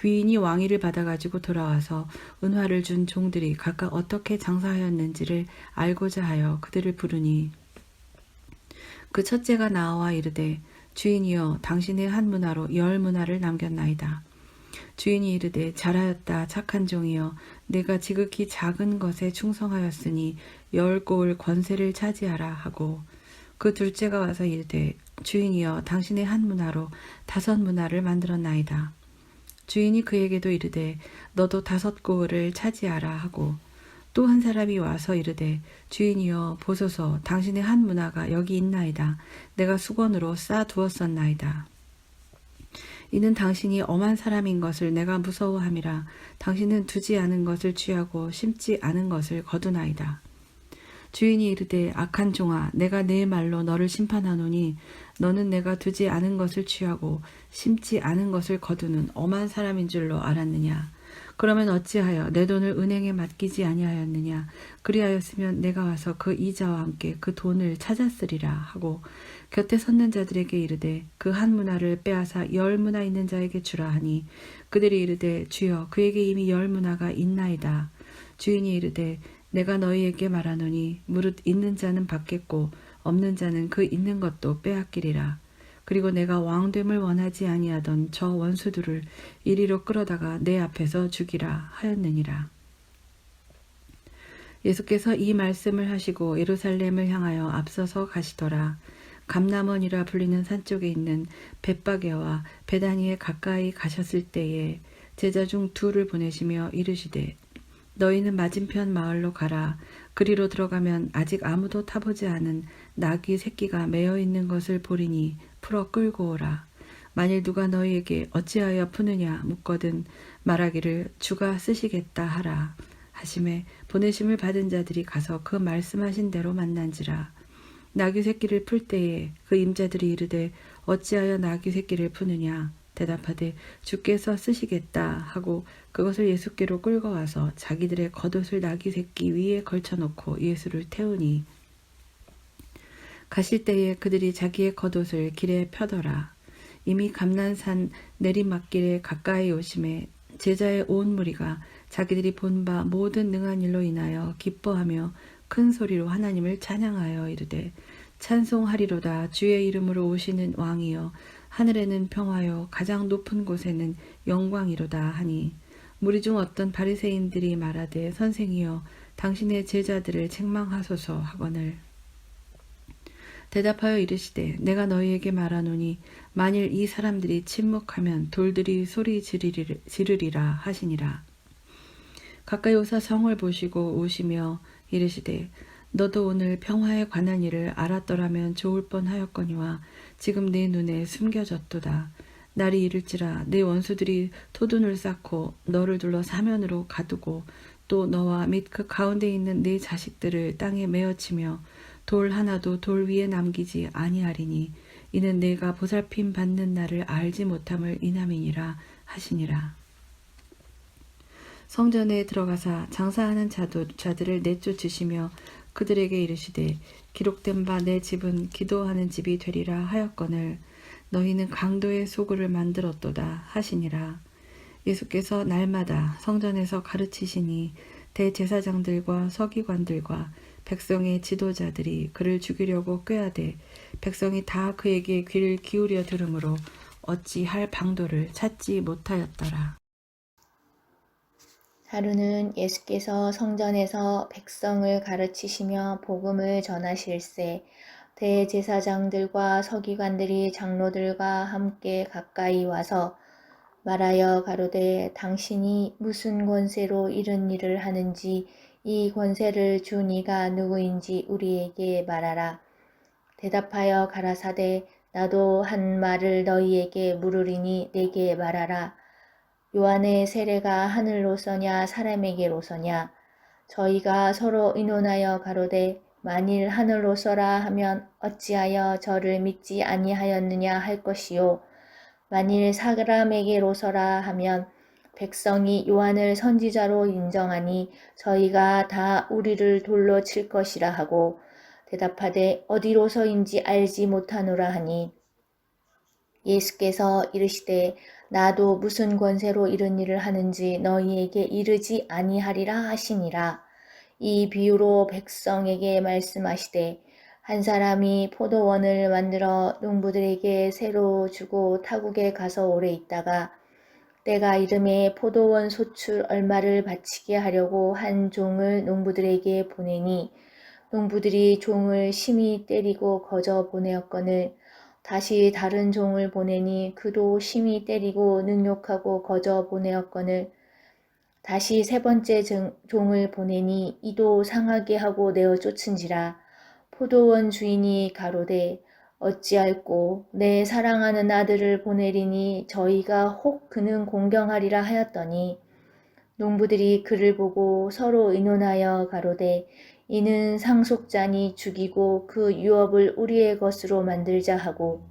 귀인이 왕위를 받아가지고 돌아와서 은화를 준 종들이 각각 어떻게 장사하였는지를 알고자 하여 그들을 부르니 그 첫째가 나와 이르되 주인이여 당신의 한 문화로 10문화를 남겼나이다. 주인이 이르되 잘하였다 착한 종이여 내가 지극히 작은 것에 충성하였으니 10고을 권세를 차지하라 하고 그 둘째가 와서 이르되 주인이여 당신의 한 문화로 5 문화를 만들었나이다. 주인이 그에게도 이르되 너도 5 고을을 차지하라 하고 또 한 사람이 와서 이르되 주인이여 보소서 당신의 한 문화가 여기 있나이다. 내가 수건으로 싸 두었었나이다. 이는 당신이 엄한 사람인 것을 내가 무서워함이라. 당신은 두지 않은 것을 취하고 심지 않은 것을 거두나이다. 주인이 이르되 악한 종아 내가 내 말로 너를 심판하노니 너는 내가 두지 않은 것을 취하고 심지 않은 것을 거두는 엄한 사람인 줄로 알았느냐. 그러면 어찌하여 내 돈을 은행에 맡기지 아니하였느냐. 그리하였으면 내가 와서 그 이자와 함께 그 돈을 찾았으리라 하고 곁에 섰는 자들에게 이르되 그 한 문화를 빼앗아 10 문화 있는 자에게 주라 하니 그들이 이르되 주여 그에게 이미 10 문화가 있나이다. 주인이 이르되 내가 너희에게 말하노니 무릇 있는 자는 받겠고 없는 자는 그 있는 것도 빼앗기리라. 그리고 내가 왕됨을 원하지 아니하던 저 원수들을 이리로 끌어다가 내 앞에서 죽이라 하였느니라. 예수께서 이 말씀을 하시고 예루살렘을 향하여 앞서서 가시더라. 감람원이라 불리는 산 쪽에 있는 벳바게와 베다니에 가까이 가셨을 때에 제자 중 2를 보내시며 이르시되 너희는 맞은편 마을로 가라. 그리로 들어가면 아직 아무도 타보지 않은 나귀 새끼가 매어 있는 것을 보리니 풀어 끌고 오라. 만일 누가 너희에게 어찌하여 푸느냐 묻거든 말하기를 주가 쓰시겠다 하라. 하심에 보내심을 받은 자들이 가서 그 말씀하신 대로 만난지라. 나귀 새끼를 풀 때에 그 임자들이 이르되 어찌하여 나귀 새끼를 푸느냐. 대답하되 주께서 쓰시겠다 하고 그것을 예수께로 끌고 와서 자기들의 겉옷을 나귀 새끼 위에 걸쳐놓고 예수를 태우니 가실 때에 그들이 자기의 겉옷을 길에 펴더라. 이미 감난산 내리막길에 가까이 오심에 제자의 온 무리가 자기들이 본 바 모든 능한 일로 인하여 기뻐하며 큰 소리로 하나님을 찬양하여 이르되 찬송하리로다. 주의 이름으로 오시는 왕이여 하늘에는 평화요 가장 높은 곳에는 영광이로다 하니 무리 중 어떤 바리새인들이 말하되 선생이여 당신의 제자들을 책망하소서 하거늘 대답하여 이르시되 내가 너희에게 말하노니 만일 이 사람들이 침묵하면 돌들이 소리 지르리라 하시니라. 가까이 오사 성을 보시고 오시며 이르시되 너도 오늘 평화에 관한 일을 알았더라면 좋을 뻔하였거니와 지금 내 눈에 숨겨졌도다. 날이 이를지라 내 원수들이 토둔을 쌓고 너를 둘러 사면으로 가두고 또 너와 및 그 가운데 있는 네 자식들을 땅에 메어치며 돌 하나도 돌 위에 남기지 아니하리니 이는 내가 보살핌 받는 날을 알지 못함을 인함이니라 하시니라. 성전에 들어가사 장사하는 자들을 내쫓으시며 그들에게 이르시되 기록된 바 내 집은 기도하는 집이 되리라 하였거늘 너희는 강도의 소굴을 만들었도다 하시니라. 예수께서 날마다 성전에서 가르치시니 대제사장들과 서기관들과 백성의 지도자들이 그를 죽이려고 꾀하되 백성이 다 그에게 귀를 기울여 들으므로 어찌할 방도를 찾지 못하였더라. 하루는 예수께서 성전에서 백성을 가르치시며 복음을 전하실세 대제사장들과 서기관들이 장로들과 함께 가까이 와서 말하여 가로되 당신이 무슨 권세로 이런 일을 하는지 이 권세를 준 이가 누구인지 우리에게 말하라. 대답하여 가라사대 나도 한 말을 너희에게 물으리니 내게 말하라. 요한의 세례가 하늘로서냐 사람에게로서냐. 저희가 서로 의논하여 가로되 만일 하늘로서라 하면 어찌하여 저를 믿지 아니하였느냐 할 것이요. 만일 사람에게로서라 하면 백성이 요한을 선지자로 인정하니 저희가 다 우리를 돌로 칠 것이라 하고 대답하되 어디로서인지 알지 못하노라 하니 예수께서 이르시되 나도 무슨 권세로 이런 일을 하는지 너희에게 이르지 아니하리라 하시니라. 이 비유로 백성에게 말씀하시되 한 사람이 포도원을 만들어 농부들에게 새로 주고 타국에 가서 오래 있다가 때가 이름에 포도원 소출 얼마를 바치게 하려고 한 종을 농부들에게 보내니 농부들이 종을 심히 때리고 거저 보내었거늘 다시 다른 종을 보내니 그도 심히 때리고 능욕하고 거저 보내었거늘 다시 세 번째 종을 보내니 이도 상하게 하고 내어 쫓은지라 포도원 주인이 가로되 어찌할꼬 내 사랑하는 아들을 보내리니 저희가 혹 그는 공경하리라 하였더니 농부들이 그를 보고 서로 의논하여 가로되 이는 상속자니 죽이고 그 유업을 우리의 것으로 만들자 하고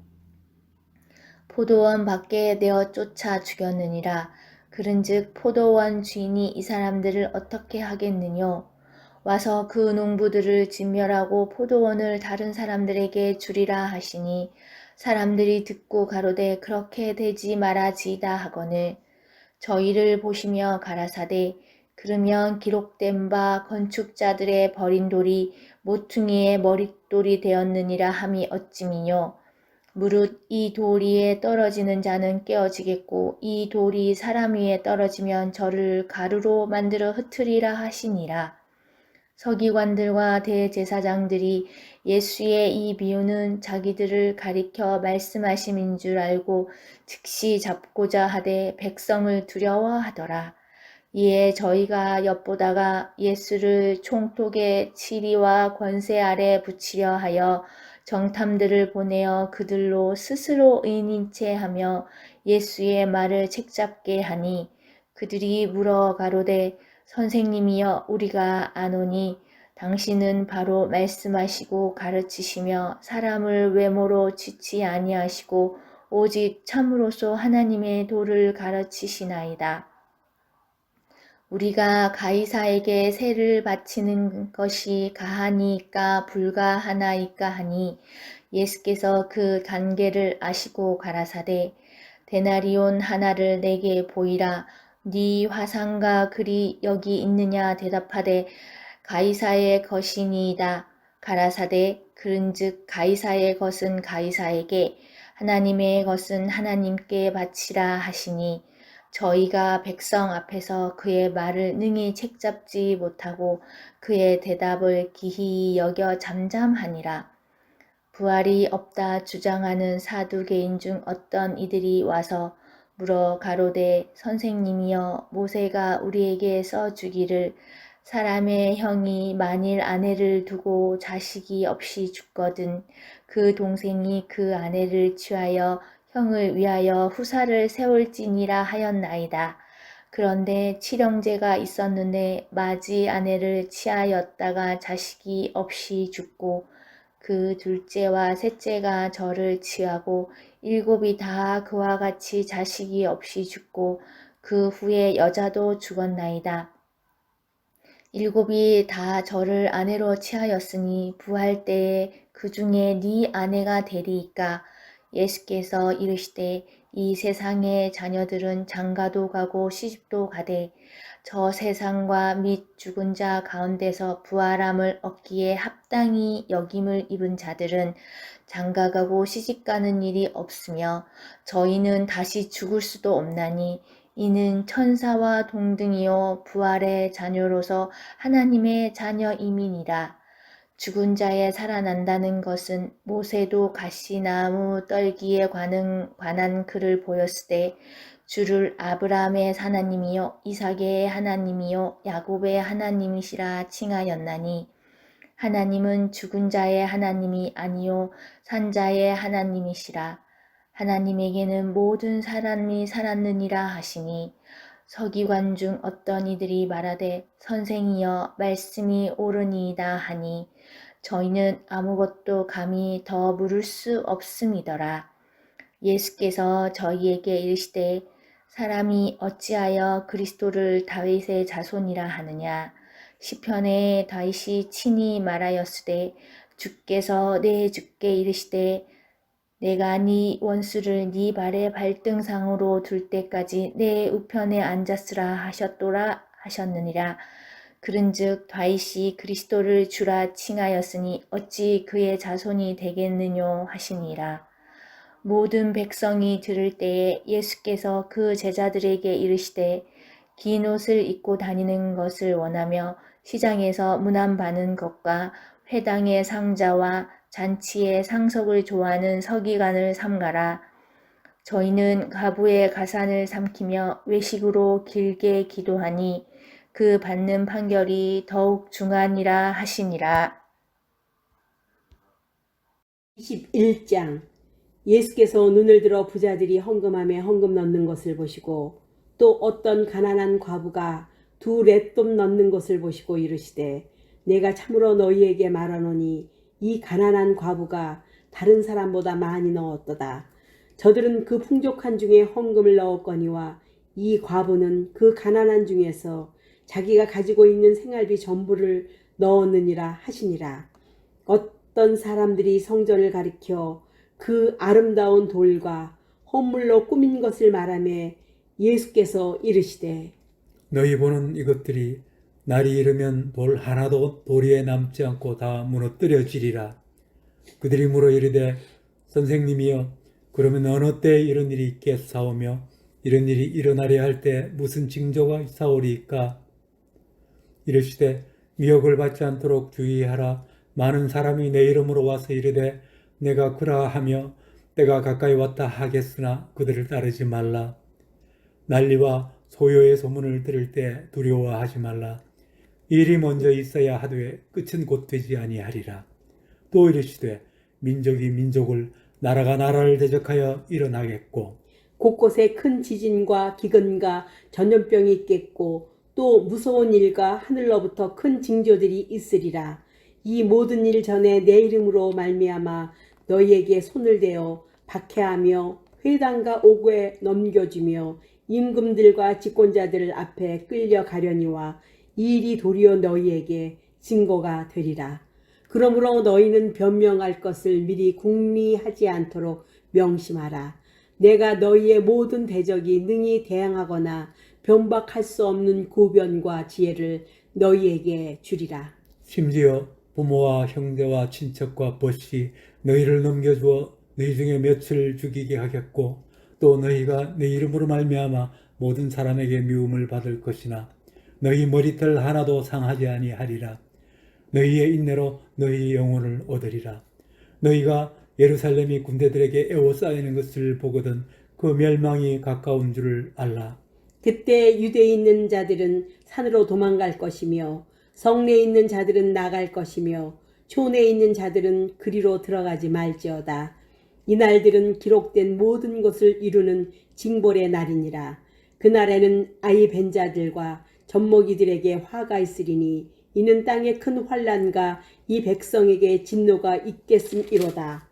포도원 밖에 내어 쫓아 죽였느니라. 그런즉 포도원 주인이 이 사람들을 어떻게 하겠느뇨? 와서 그 농부들을 진멸하고 포도원을 다른 사람들에게 주리라 하시니 사람들이 듣고 가로되 그렇게 되지 말아지이다 하거늘 저희를 보시며 가라사대 그러면 기록된 바 건축자들의 버린 돌이 모퉁이의 머릿돌이 되었느니라 함이 어찌미뇨 무릇 이 돌 위에 떨어지는 자는 깨어지겠고 이 돌이 사람 위에 떨어지면 저를 가루로 만들어 흩으리라 하시니라. 서기관들과 대제사장들이 예수의 이 비유는 자기들을 가리켜 말씀하심인 줄 알고 즉시 잡고자 하되 백성을 두려워하더라. 이에 저희가 엿보다가 예수를 총독의 치리와 권세 아래 붙이려 하여 정탐들을 보내어 그들로 스스로 의인인 채 하며 예수의 말을 책잡게 하니 그들이 물어 가로되 선생님이여 우리가 아노니 당신은 바로 말씀하시고 가르치시며 사람을 외모로 치지 아니하시고 오직 참으로서 하나님의 도를 가르치시나이다. 우리가 가이사에게 세를 바치는 것이 가하니까 불가하나이까 하니 예수께서 그 단계를 아시고 가라사대 데나리온 하나를 내게 보이라 네 화상과 글이 여기 있느냐 대답하되 가이사의 것이니이다 가라사대 그런즉 가이사의 것은 가이사에게 하나님의 것은 하나님께 바치라 하시니 저희가 백성 앞에서 그의 말을 능히 책잡지 못하고 그의 대답을 기히 여겨 잠잠하니라. 부활이 없다 주장하는 사두개인 중 어떤 이들이 와서 물어 가로되 선생님이여 모세가 우리에게 써주기를 사람의 형이 만일 아내를 두고 자식이 없이 죽거든 그 동생이 그 아내를 취하여 형을 위하여 후사를 세울지니라 하였나이다. 그런데 칠형제가 있었는데 맞이 아내를 취하였다가 자식이 없이 죽고 그 둘째와 셋째가 저를 취하고 일곱이 다 그와 같이 자식이 없이 죽고 그 후에 여자도 죽었나이다. 일곱이 다 저를 아내로 취하였으니 부활 때에 그 중에 네 아내가 되리이까 예수께서 이르시되 이 세상의 자녀들은 장가도 가고 시집도 가되 저 세상과 및 죽은 자 가운데서 부활함을 얻기에 합당히 여김을 입은 자들은 장가가고 시집가는 일이 없으며 저희는 다시 죽을 수도 없나니 이는 천사와 동등이요 부활의 자녀로서 하나님의 자녀임이니라. 죽은 자에 살아난다는 것은 모세도 가시나무 떨기에 관한 글을 보였으되 주를 아브라함의 하나님이요 이삭의 하나님이요 야곱의 하나님이시라 칭하였나니 하나님은 죽은 자의 하나님이 아니요 산 자의 하나님이시라. 하나님에게는 모든 사람이 살았느니라 하시니 서기관 중 어떤 이들이 말하되 선생이여 말씀이 옳으니이다 하니 저희는 아무것도 감히 더 물을 수 없음이더라. 예수께서 저희에게 이르시되 사람이 어찌하여 그리스도를 다윗의 자손이라 하느냐 시편에 다윗이 친히 말하였으되 주께서 내 주께 이르시되 내가 네 원수를 네 발의 발등상으로 둘 때까지 내 우편에 앉았으라 하셨도라 하셨느니라. 그런즉 다윗이 그리스도를 주라 칭하였으니 어찌 그의 자손이 되겠느뇨 하시니라. 모든 백성이 들을 때에 예수께서 그 제자들에게 이르시되 긴 옷을 입고 다니는 것을 원하며 시장에서 문안 받는 것과 회당의 상자와 잔치에 상석을 좋아하는 서기관을 삼가라. 저희는 가부의 가산을 삼키며 외식으로 길게 기도하니 그 받는 판결이 더욱 중하니라 하시니라. 21장. 예수께서 눈을 들어 부자들이 헌금함에 헌금 넣는 것을 보시고 또 어떤 가난한 과부가 2렛돈 넣는 것을 보시고 이르시되 내가 참으로 너희에게 말하노니 이 가난한 과부가 다른 사람보다 많이 넣었도다. 저들은 그 풍족한 중에 헌금을 넣었거니와 이 과부는 그 가난한 중에서 자기가 가지고 있는 생활비 전부를 넣었느니라 하시니라. 어떤 사람들이 성전을 가리켜 그 아름다운 돌과 헌물로 꾸민 것을 말하며 예수께서 이르시되 너희 보는 이것들이 날이 이르면 돌 하나도 도리에 남지 않고 다 무너뜨려지리라. 그들이 물어 이르되 선생님이여 그러면 어느 때에 이런 일이 있겠사오며 이런 일이 일어나려 할 때 무슨 징조가 있사오리까? 이르시되 미혹을 받지 않도록 주의하라. 많은 사람이 내 이름으로 와서 이르되 내가 그라하며 때가 가까이 왔다 하겠으나 그들을 따르지 말라. 난리와 소요의 소문을 들을 때 두려워하지 말라. 일이 먼저 있어야 하되 끝은 곧 되지 아니하리라. 또 이르시되 민족이 민족을 나라가 나라를 대적하여 일어나겠고 곳곳에 큰 지진과 기근과 전염병이 있겠고 또 무서운 일과 하늘로부터 큰 징조들이 있으리라. 이 모든 일 전에 내 이름으로 말미암아 너희에게 손을 대어 박해하며 회당과 옥에 넘겨주며 임금들과 집권자들 앞에 끌려가려니와 이 일이 도리어 너희에게 증거가 되리라. 그러므로 너희는 변명할 것을 미리 궁리하지 않도록 명심하라. 내가 너희의 모든 대적이 능히 대항하거나 변박할 수 없는 고변과 지혜를 너희에게 주리라. 심지어 부모와 형제와 친척과 벗이 너희를 넘겨주어 너희 중에 몇을 죽이게 하겠고 또 너희가 내 이름으로 말미암아 모든 사람에게 미움을 받을 것이나 너희 머리털 하나도 상하지 아니하리라. 너희의 인내로 너희의 영혼을 얻으리라. 너희가 예루살렘이 군대들에게 에워싸이는 것을 보거든 그 멸망이 가까운 줄을 알라. 그때 유대에 있는 자들은 산으로 도망갈 것이며 성내에 있는 자들은 나갈 것이며 촌에 있는 자들은 그리로 들어가지 말지어다. 이 날들은 기록된 모든 것을 이루는 징벌의 날이니라. 그날에는 아이 벤 자들과 젖먹이들에게 화가 있으리니 이는 땅에 큰 환난과 이 백성에게 진노가 있겠음이로다.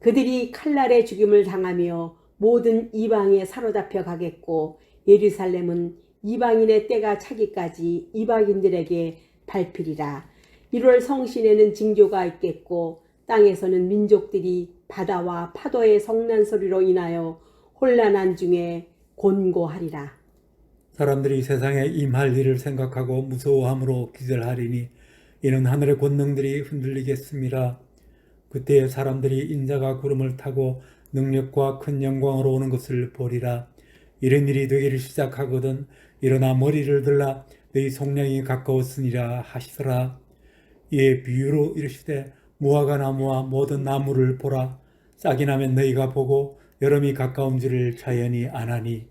그들이 칼날에 죽임을 당하며 모든 이방에 사로잡혀 가겠고 예루살렘은 이방인의 때가 차기까지 이방인들에게 밟히리라. 1월 성신에는 징조가 있겠고 땅에서는 민족들이 바다와 파도의 성난 소리로 인하여 혼란한 중에 곤고하리라. 사람들이 세상에 임할 일을 생각하고 무서워함으로 기절하리니 이는 하늘의 권능들이 흔들리겠음이라. 그때에 사람들이 인자가 구름을 타고 능력과 큰 영광으로 오는 것을 보리라. 이런 일이 되기를 시작하거든 일어나 머리를 들라 너희 속량이 가까웠으니라 하시더라. 이에 비유로 이르시되 무화과 나무와 모든 나무를 보라. 싹이 나면 너희가 보고 여름이 가까운 줄을 자연히 아나니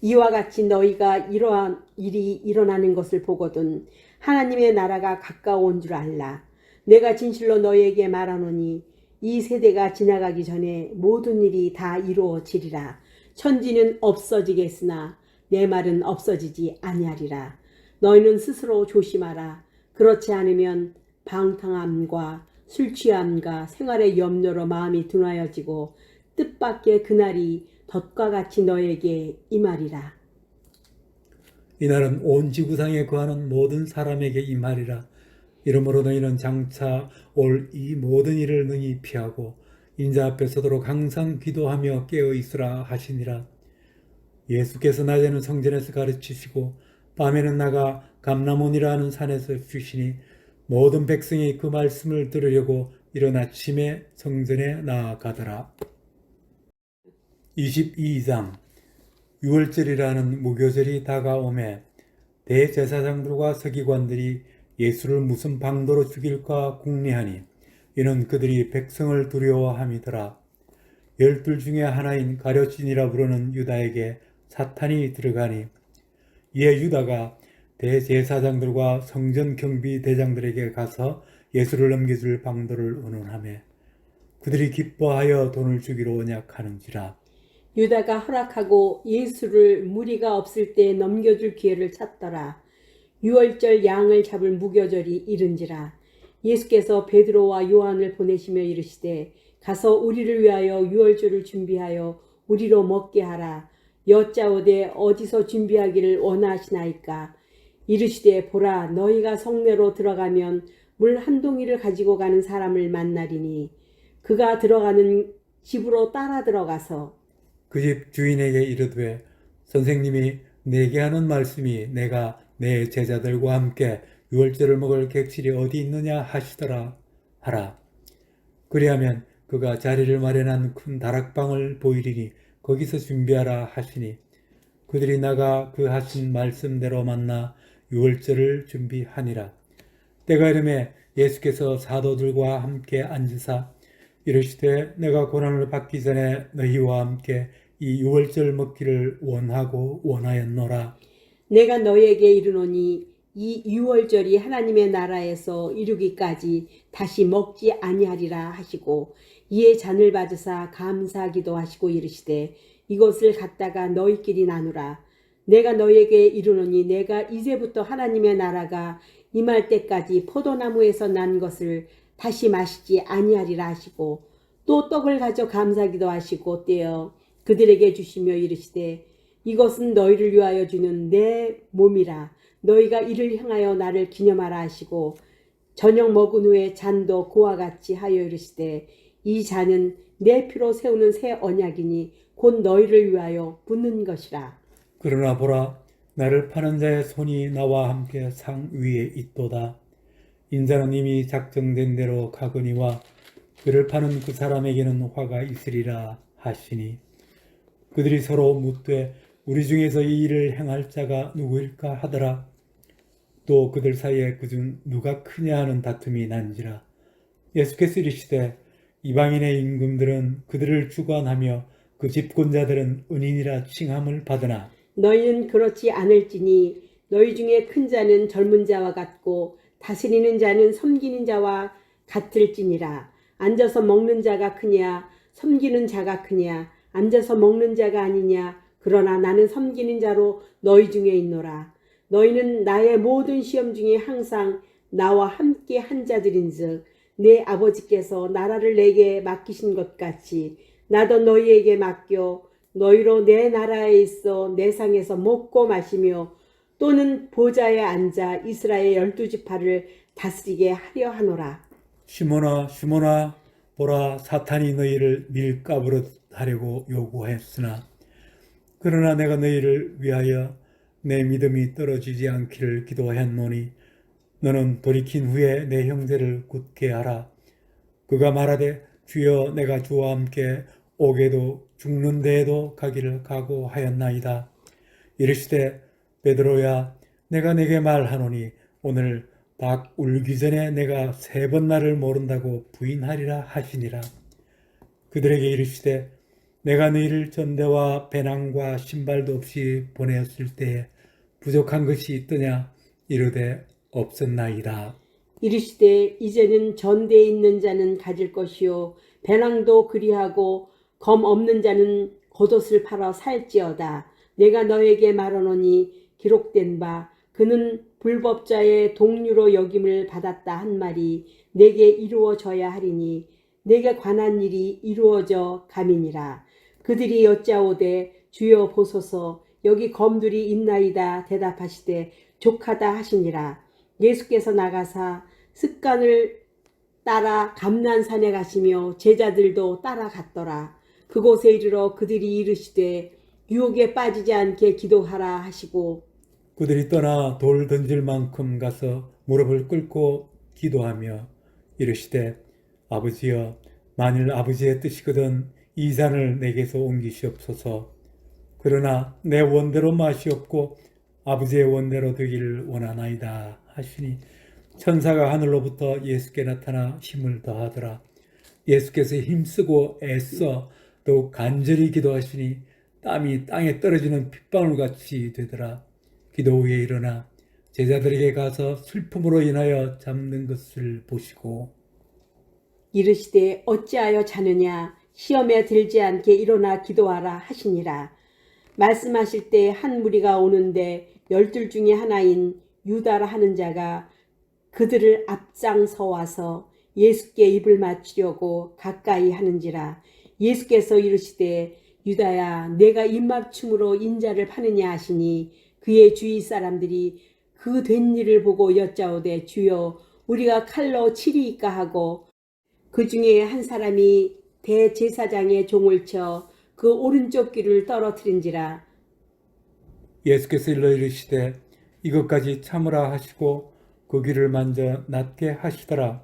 이와 같이 너희가 이러한 일이 일어나는 것을 보거든 하나님의 나라가 가까운 줄 알라. 내가 진실로 너희에게 말하노니 이 세대가 지나가기 전에 모든 일이 다 이루어지리라. 천지는 없어지겠으나 내 말은 없어지지 아니하리라. 너희는 스스로 조심하라. 그렇지 않으면 방탕함과 술 취함과 생활의 염려로 마음이 둔하여지고 뜻밖의 그날이 덫과 같이 너에게 임하리라. 이날은 온 지구상에 거하는 모든 사람에게 임하리라. 이러므로 너희는 장차 올 이 모든 일을 능히 피하고 인자 앞에 서도록 항상 기도하며 깨어 있으라 하시니라. 예수께서 낮에는 성전에서 가르치시고 밤에는 나가 감람원이라 하는 산에서 쉬시니 모든 백성이 그 말씀을 들으려고 이른 아침에 성전에 나아가더라. 22장. 유월절이라는 무교절이 다가오매 대제사장들과 서기관들이 예수를 무슨 방도로 죽일까 궁리하니 이는 그들이 백성을 두려워함이더라. 12 중에 하나인 가룟신이라 부르는 유다에게 사탄이 들어가니 이에 유다가 대제사장들과 성전 경비 대장들에게 가서 예수를 넘겨줄 방도를 의논하며 그들이 기뻐하여 돈을 주기로 언약하는지라. 유다가 허락하고 예수를 무리가 없을 때 넘겨줄 기회를 찾더라. 유월절 양을 잡을 무교절이 이른지라. 예수께서 베드로와 요한을 보내시며 이르시되 가서 우리를 위하여 유월절을 준비하여 우리로 먹게 하라. 여짜오되 어디서 준비하기를 원하시나이까. 이르시되 보라 너희가 성내로 들어가면 물 한 동이를 가지고 가는 사람을 만나리니 그가 들어가는 집으로 따라 들어가서 그 집 주인에게 이르되 선생님이 내게 하는 말씀이 내가 내 제자들과 함께 유월절을 먹을 객실이 어디 있느냐 하시더라 하라. 그리하면 그가 자리를 마련한 큰 다락방을 보이리니 거기서 준비하라 하시니 그들이 나가 그 하신 말씀대로 만나 유월절을 준비하니라. 때가 이르매 예수께서 사도들과 함께 앉으사 이르시되 내가 고난을 받기 전에 너희와 함께 이 유월절 먹기를 원하고 원하였노라. 내가 너희에게 이르노니 이 유월절이 하나님의 나라에서 이루기까지 다시 먹지 아니하리라 하시고 이에 잔을 받으사 감사하기도 하시고 이르시되 이것을 갖다가 너희끼리 나누라. 내가 너희에게 이르노니 내가 이제부터 하나님의 나라가 임할 때까지 포도나무에서 난 것을 다시 마시지 아니하리라 하시고 또 떡을 가져 감사하기도 하시고 떼어 그들에게 주시며 이르시되 이것은 너희를 위하여 주는 내 몸이라. 너희가 이를 향하여 나를 기념하라 하시고 저녁 먹은 후에 잔도 그와 같이 하여 이르시되 이 잔은 내 피로 세우는 새 언약이니 곧 너희를 위하여 붓는 것이라. 그러나 보라 나를 파는 자의 손이 나와 함께 상 위에 있도다. 인자는 이미 작정된 대로 가거니와 그를 파는 그 사람에게는 화가 있으리라 하시니 그들이 서로 묻되 우리 중에서 이 일을 행할 자가 누구일까 하더라. 또 그들 사이에 그중 누가 크냐 하는 다툼이 난지라. 예수께서 이르시되 이방인의 임금들은 그들을 주관하며 그 집권자들은 은인이라 칭함을 받으나 너희는 그렇지 않을지니 너희 중에 큰 자는 젊은 자와 같고 다스리는 자는 섬기는 자와 같을지니라. 앉아서 먹는 자가 크냐 섬기는 자가 크냐. 앉아서 먹는 자가 아니냐. 그러나 나는 섬기는 자로 너희 중에 있노라. 너희는 나의 모든 시험 중에 항상 나와 함께 한 자들인즉 내 아버지께서 나라를 내게 맡기신 것 같이 나도 너희에게 맡겨 너희로 내 나라에 있어 내 상에서 먹고 마시며 또는 보좌에 앉아 이스라엘 12지파를 다스리게 하려 하노라. 시몬아 시몬아 보라 사탄이 너희를 밀가부르 하려고 요구했으나 그러나 내가 너희를 위하여 내 믿음이 떨어지지 않기를 기도했노니 너는 돌이킨 후에 내 형제를 굳게 하라. 그가 말하되 주여 내가 주와 함께 오게도 죽는 데에도 가기를 각오하였나이다. 이르시되 베드로야 내가 내게 말하노니 오늘 닭 울기 전에 내가 3번 나를 모른다고 부인하리라 하시니라. 그들에게 이르시되 내가 너희를 전대와 배낭과 신발도 없이 보내었을 때에 부족한 것이 있더냐 이르되 없었나이다. 이르시되 이제는 전대에 있는 자는 가질 것이요 배낭도 그리하고 검 없는 자는 겉옷을 팔아 살지어다. 내가 너에게 말하노니 기록된 바 그는 불법자의 동류로 여김을 받았다 한 말이 내게 이루어져야 하리니 내게 관한 일이 이루어져 감이니라. 그들이 여짜오되 주여 보소서 여기 검들이 있나이다 대답하시되 족하다 하시니라. 예수께서 나가사 습관을 따라 감난산에 가시며 제자들도 따라갔더라. 그곳에 이르러 그들이 이르시되 유혹에 빠지지 않게 기도하라 하시고 그들이 떠나 돌 던질 만큼 가서 무릎을 꿇고 기도하며 이르시되 아버지여 만일 아버지의 뜻이거든 이 산을 내게서 옮기시옵소서. 그러나 내 원대로 마시옵고 아버지의 원대로 되기를 원하나이다 하시니 천사가 하늘로부터 예수께 나타나 힘을 더하더라. 예수께서 힘쓰고 애써 더욱 간절히 기도하시니 땀이 땅에 떨어지는 핏방울같이 되더라. 기도 후에 일어나 제자들에게 가서 슬픔으로 인하여 잠든 것을 보시고 이르시되 어찌하여 자느냐 시험에 들지 않게 일어나 기도하라 하시니라. 말씀하실 때 한 무리가 오는데 12 중에 하나인 유다라 하는 자가 그들을 앞장서 와서 예수께 입을 맞추려고 가까이 하는지라. 예수께서 이르시되 유다야 내가 입맞춤으로 인자를 파느냐 하시니 그의 주위 사람들이 그 된 일을 보고 여짜오되 주여 우리가 칼로 치리이까 하고 그 중에 한 사람이 대제사장의 종을 쳐 그 오른쪽 귀를 떨어뜨린지라. 예수께서 일러 이르시되 이것까지 참으라 하시고 그 귀를 만져 낫게 하시더라.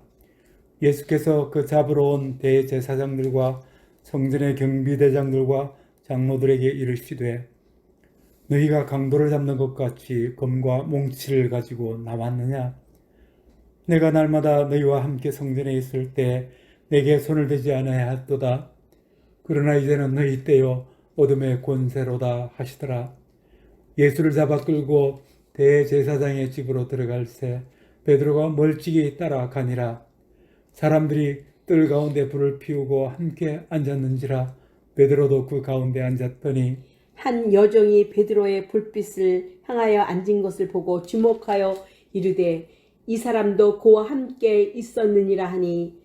예수께서 그 잡으러 온 대제사장들과 성전의 경비대장들과 장로들에게 이르시되 너희가 강도를 잡는 것 같이 검과 몽치를 가지고 나왔느냐? 내가 날마다 너희와 함께 성전에 있을 때 내게 손을 대지 않아야 했도다. 그러나 이제는 너희 때요 어둠의 권세로다 하시더라. 예수를 잡아 끌고 대제사장의 집으로 들어갈새 베드로가 멀찍이 따라가니라. 사람들이 뜰 가운데 불을 피우고 함께 앉았는지라. 베드로도 그 가운데 앉았더니 한 여종이 베드로의 불빛을 향하여 앉은 것을 보고 주목하여 이르되 이 사람도 그와 함께 있었느니라 하니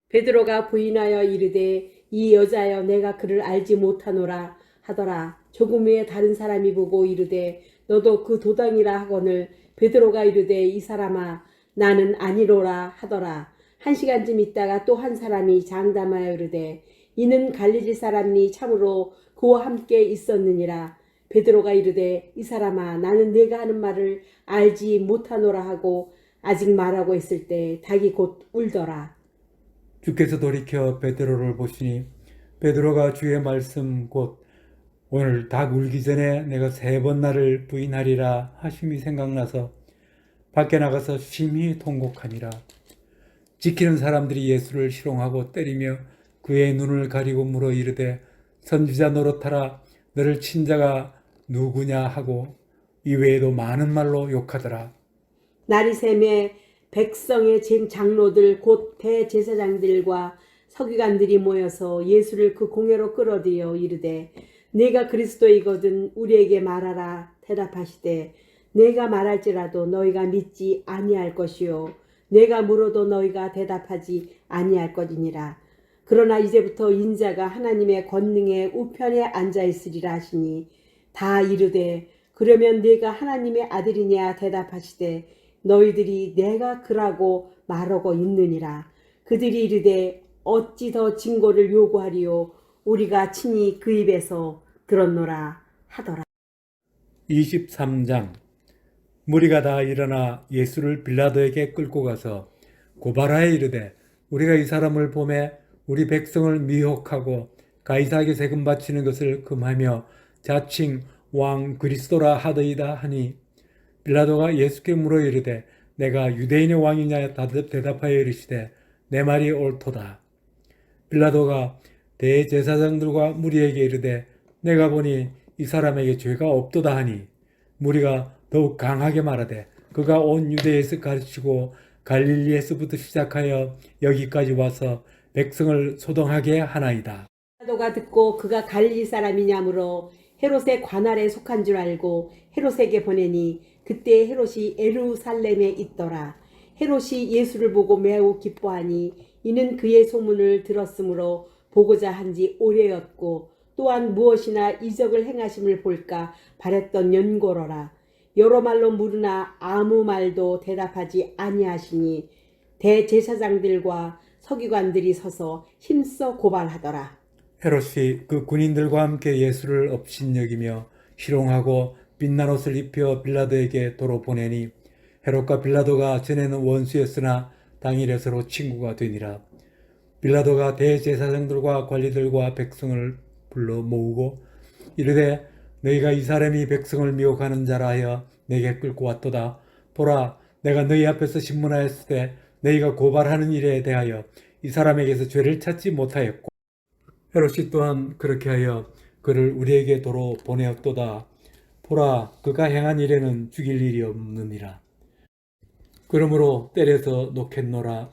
베드로가 부인하여 이르되 이 여자여 내가 그를 알지 못하노라 하더라. 조금 후에 다른 사람이 보고 이르되 너도 그 도당이라 하거늘 베드로가 이르되 이 사람아 나는 아니로라 하더라. 1시간쯤 있다가 또 한 사람이 장담하여 이르되 이는 갈릴리 사람이 참으로 그와 함께 있었느니라. 베드로가 이르되 이 사람아 나는 네가 하는 말을 알지 못하노라 하고 아직 말하고 있을 때 닭이 곧 울더라. 주께서 돌이켜 베드로를 보시니 베드로가 주의 말씀 곧 오늘 닭 울기 전에 내가 3번 나를 부인하리라 하심이 생각나서 밖에 나가서 심히 통곡하니라. 지키는 사람들이 예수를 희롱하고 때리며 그의 눈을 가리고 물어 이르되 선지자 노릇하라 너를 친 자가 누구냐 하고 이외에도 많은 말로 욕하더라. 날이 새매 백성의 장로들 곧 대제사장들과 서기관들이 모여서 예수를 그 공회로 끌어들여 이르되 네가 그리스도이거든 우리에게 말하라 대답하시되 내가 말할지라도 너희가 믿지 아니할 것이요 내가 물어도 너희가 대답하지 아니할 것이니라. 그러나 이제부터 인자가 하나님의 권능의 우편에 앉아 있으리라 하시니 다 이르되 그러면 네가 하나님의 아들이냐 대답하시되 너희들이 내가 그라고 말하고 있느니라. 그들이 이르되 어찌 더 증거를 요구하리요 우리가 친히 그 입에서 들었노라 하더라. 23장 무리가 다 일어나 예수를 빌라도에게 끌고 가서 고발하여 이르되 우리가 이 사람을 보매 우리 백성을 미혹하고 가이사에게 세금 바치는 것을 금하며 자칭 왕 그리스도라 하더이다 하니 빌라도가 예수께 물어 이르되 내가 유대인의 왕이냐 대답하여 이르시되 내 말이 옳도다. 빌라도가 대제사장들과 무리에게 이르되 내가 보니 이 사람에게 죄가 없도다 하니 무리가 더욱 강하게 말하되 그가 온 유대에서 가르치고 갈릴리에서부터 시작하여 여기까지 와서 백성을 소동하게 하나이다. 빌라도가 듣고 그가 갈릴리 사람이냐므로 헤롯의 관할에 속한 줄 알고 헤롯에게 보내니 그때 헤롯이 예루살렘에 있더라. 헤롯이 예수를 보고 매우 기뻐하니 이는 그의 소문을 들었으므로 보고자 한 지 오래였고 또한 무엇이나 이적을 행하심을 볼까 바랬던 연고로라. 여러 말로 물으나 아무 말도 대답하지 아니하시니 대제사장들과 서기관들이 서서 힘써 고발하더라. 헤롯이 그 군인들과 함께 예수를 업신여기며 희롱하고 빛난 옷을 입혀 빌라도에게 도로 보내니 헤롯과 빌라도가 전에는 원수였으나 당일에 서로 친구가 되니라. 빌라도가 대제사장들과 관리들과 백성을 불러 모으고 이르되 너희가 이 사람이 백성을 미혹하는 자라 하여 내게 끌고 왔도다. 보라 내가 너희 앞에서 신문하였을 때 너희가 고발하는 일에 대하여 이 사람에게서 죄를 찾지 못하였고 헤롯이 또한 그렇게 하여 그를 우리에게 도로 보내었도다. 보라, 그가 행한 일에는 죽일 일이 없느니라. 그러므로 때려서 놓겠노라.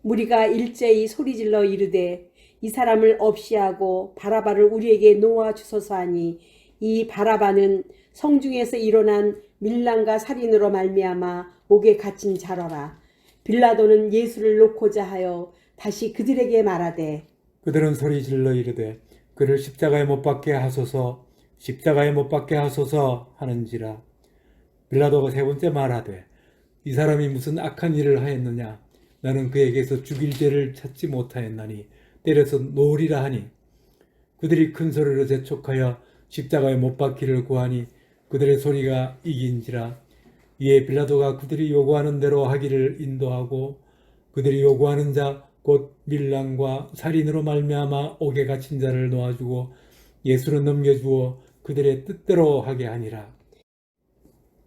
무리가 일제히 소리질러 이르되 이 사람을 없이하고 바라바를 우리에게 놓아 주소서 하니 이 바라바는 성중에서 일어난 밀랑과 살인으로 말미암아 옥에 갇힌 자로라. 빌라도는 예수를 놓고자 하여 다시 그들에게 말하되 그들은 소리질러 이르되 그를 십자가에 못 박게 하소서, 십자가에 못 박게 하소서 하는지라. 빌라도가 세 번째 말하되 이 사람이 무슨 악한 일을 하였느냐? 나는 그에게서 죽일 죄를 찾지 못하였나니 때려서 놓으리라 하니 그들이 큰 소리로 재촉하여 십자가에 못 박기를 구하니 그들의 소리가 이긴지라. 이에 빌라도가 그들이 요구하는 대로 하기를 인도하고 그들이 요구하는 자 곧 밀랑과 살인으로 말미암아 옥에 갇힌 자를 놓아주고 예수를 넘겨주어 그들의 뜻대로 하게 하니라.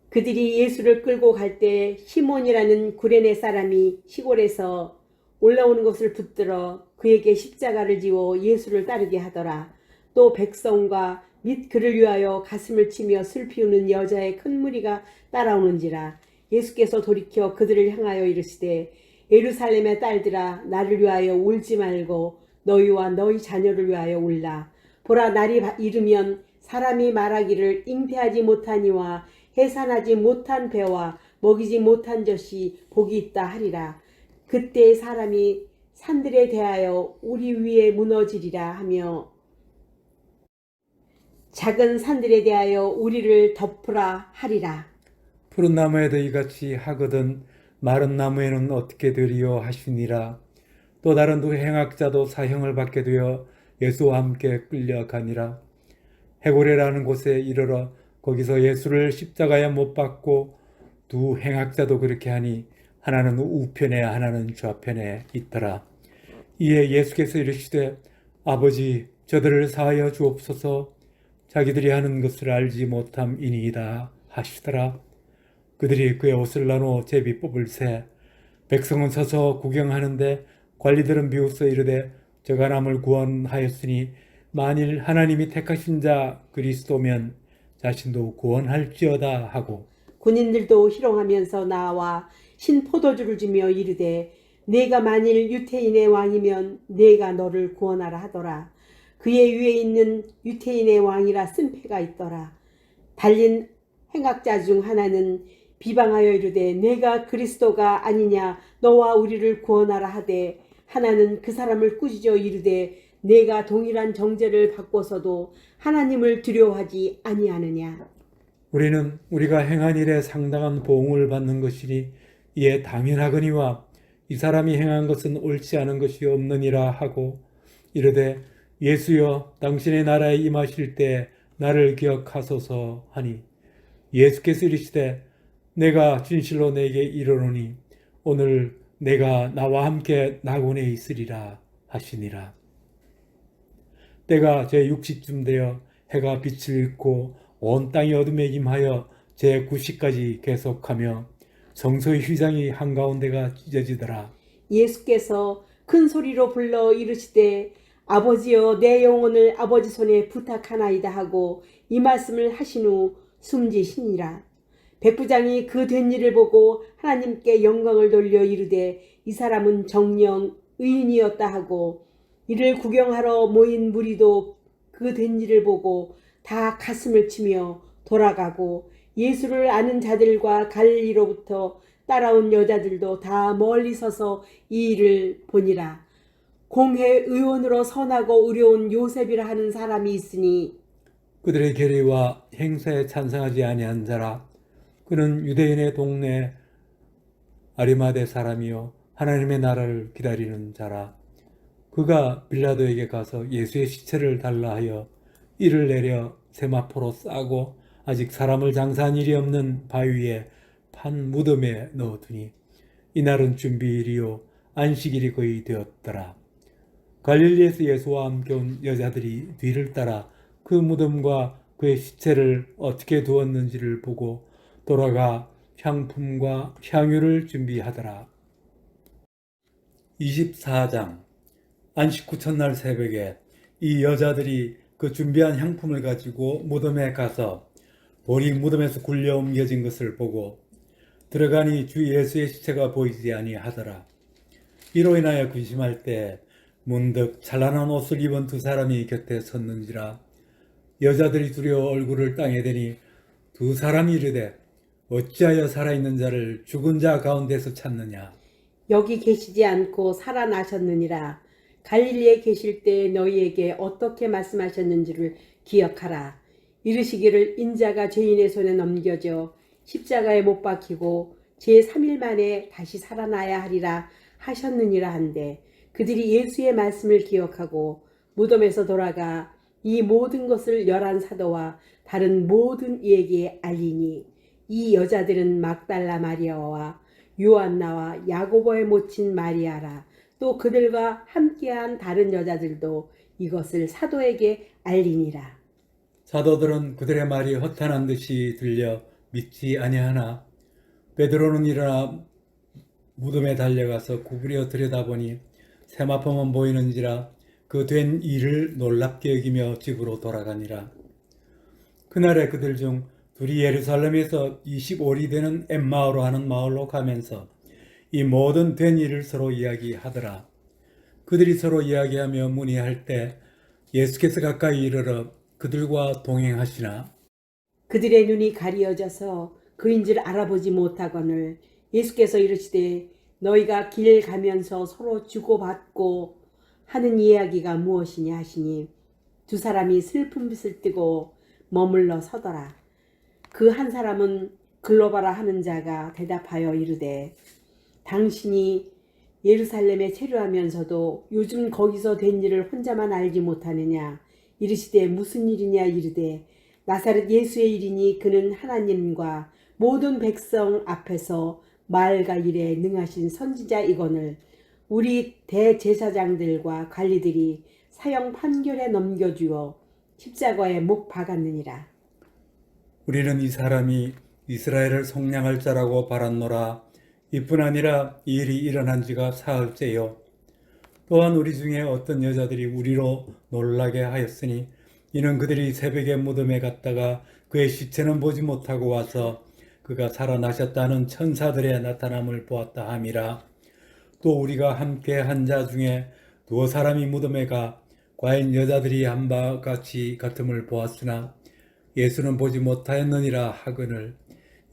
그들이 예수를 끌고 갈 때 시몬이라는 구레네 사람이 시골에서 올라오는 것을 붙들어 그에게 십자가를 지워 예수를 따르게 하더라. 또 백성과 및 그를 위하여 가슴을 치며 슬피 우는 여자의 큰 무리가 따라오는지라. 예수께서 돌이켜 그들을 향하여 이르시되 예루살렘의 딸들아, 나를 위하여 울지 말고 너희와 너희 자녀를 위하여 울라. 보라, 날이 이르면 사람이 말하기를 잉태하지 못하니와 해산하지 못한 배와 먹이지 못한 젖이 복이 있다 하리라. 그때 사람이 산들에 대하여 우리 위에 무너지리라 하며 작은 산들에 대하여 우리를 덮으라 하리라. 푸른 나무에도 이같이 하거든 마른 나무에는 어떻게 되리요 하시니라. 또 다른 두 행악자도 사형을 받게 되어 예수와 함께 끌려가니라. 해고레라는 곳에 이르러 거기서 예수를 십자가에 못 박고 두 행악자도 그렇게 하니 하나는 우편에 하나는 좌편에 있더라. 이에 예수께서 이르시되 아버지, 저들을 사하여 주옵소서. 자기들이 하는 것을 알지 못함이니이다 하시더라. 그들이 그의 옷을 나누어 제비 뽑을새 백성은 서서 구경하는데 관리들은 비웃어 이르되 저가 남을 구원하였으니 만일 하나님이 택하신 자 그리스도면 자신도 구원할지어다 하고 군인들도 희롱하면서 나와 신포도주를 주며 이르되 내가 만일 유태인의 왕이면 내가 너를 구원하라 하더라. 그의 위에 있는 유태인의 왕이라 쓴 패가 있더라. 달린 행악자 중 하나는 비방하여 이르되 내가 그리스도가 아니냐 너와 우리를 구원하라 하되 하나는 그 사람을 꾸짖어 이르되 내가 동일한 정죄를 받고서도 하나님을 두려워하지 아니하느냐. 우리는 우리가 행한 일에 상당한 보응을 받는 것이니 이에 당연하거니와 이 사람이 행한 것은 옳지 않은 것이 없느니라 하고 이르되 예수여 당신의 나라에 임하실 때 나를 기억하소서 하니 예수께서 이르시되 내가 진실로 내게 이르노니 오늘 내가 나와 함께 낙원에 있으리라 하시니라. 때가 제6시쯤 되어 해가 빛을 잃고 온 땅이 어둠에 임하여 제9시까지 계속하며 성소의 휘장이 한가운데가 찢어지더라. 예수께서 큰 소리로 불러 이르시되 아버지여 내 영혼을 아버지 손에 부탁하나이다 하고 이 말씀을 하신 후 숨지시니라. 백부장이 그 된 일을 보고 하나님께 영광을 돌려 이르되 이 사람은 정령 의인이었다 하고 이를 구경하러 모인 무리도 그 된 일을 보고 다 가슴을 치며 돌아가고 예수를 아는 자들과 갈릴리로부터 따라온 여자들도 다 멀리 서서 이 일을 보니라. 공회 의원으로 선하고 의로운 요셉이라 하는 사람이 있으니 그들의 결의와 행사에 찬성하지 아니한 자라. 그는 유대인의 동네 아리마대 사람이요 하나님의 나라를 기다리는 자라. 그가 빌라도에게 가서 예수의 시체를 달라 하여 이를 내려 세마포로 싸고 아직 사람을 장사한 일이 없는 바위에 판 무덤에 넣어두니 이날은 준비일이요 안식일이 거의 되었더라. 갈릴리에서 예수와 함께 온 여자들이 뒤를 따라 그 무덤과 그의 시체를 어떻게 두었는지를 보고 돌아가 향품과 향유를 준비하더라. 24장 안식 후 첫날 새벽에 이 여자들이 그 준비한 향품을 가지고 무덤에 가서 돌이 무덤에서 굴려 옮겨진 것을 보고 들어가니 주 예수의 시체가 보이지 아니하더라. 이로 인하여 근심할 때 문득 찬란한 옷을 입은 두 사람이 곁에 섰는지라. 여자들이 두려워 얼굴을 땅에 대니 두 사람이 이르되 어찌하여 살아있는 자를 죽은 자 가운데서 찾느냐. 여기 계시지 않고 살아나셨느니라. 갈릴리에 계실 때 너희에게 어떻게 말씀하셨는지를 기억하라. 이르시기를 인자가 죄인의 손에 넘겨져 십자가에 못 박히고 제3일 만에 다시 살아나야 하리라 하셨느니라 한데, 그들이 예수의 말씀을 기억하고 무덤에서 돌아가 이 모든 것을 11 사도와 다른 모든 이에게 알리니, 이 여자들은 막달라 마리아와 요한나와 야고보의 모친 마리아라. 또 그들과 함께한 다른 여자들도 이것을 사도에게 알리니라. 사도들은 그들의 말이 허탄한 듯이 들려 믿지 아니하나 베드로는 일어나 무덤에 달려가서 구부려 들여다보니 세마포만 보이는지라 그 된 일을 놀랍게 여기며 집으로 돌아가니라. 그날에 그들 중 둘이 예루살렘에서 25리 되는 엠마오로 하는 마을로 가면서 이 모든 된 일을 서로 이야기하더라. 그들이 서로 이야기하며 문의할 때 예수께서 가까이 이르러 그들과 동행하시나 그들의 눈이 가리어져서 그인 줄 알아보지 못하거늘 예수께서 이르시되 너희가 길 가면서 서로 주고받고 하는 이야기가 무엇이냐 하시니, 두 사람이 슬픈 빛을 뜨고 머물러 서더라. 그 한 사람은 글로바라 하는 자가 대답하여 이르되 당신이 예루살렘에 체류하면서도 요즘 거기서 된 일을 혼자만 알지 못하느냐. 이르시되 무슨 일이냐. 이르되 나사렛 예수의 일이니 그는 하나님과 모든 백성 앞에서 말과 일에 능하신 선지자이거늘 우리 대제사장들과 관리들이 사형 판결에 넘겨주어 십자가에 못 박았느니라. 우리는 이 사람이 이스라엘을 속량할 자라고 바랐노라. 이뿐 아니라 이 일이 일어난 지가 사흘째요. 또한 우리 중에 어떤 여자들이 우리로 놀라게 하였으니 이는 그들이 새벽에 무덤에 갔다가 그의 시체는 보지 못하고 와서 그가 살아나셨다는 천사들의 나타남을 보았다 함이라. 또 우리가 함께 한 자 중에 두어 사람이 무덤에 가 과연 여자들이 한 바 같이 같음을 보았으나 예수는 보지 못하였느니라 하거늘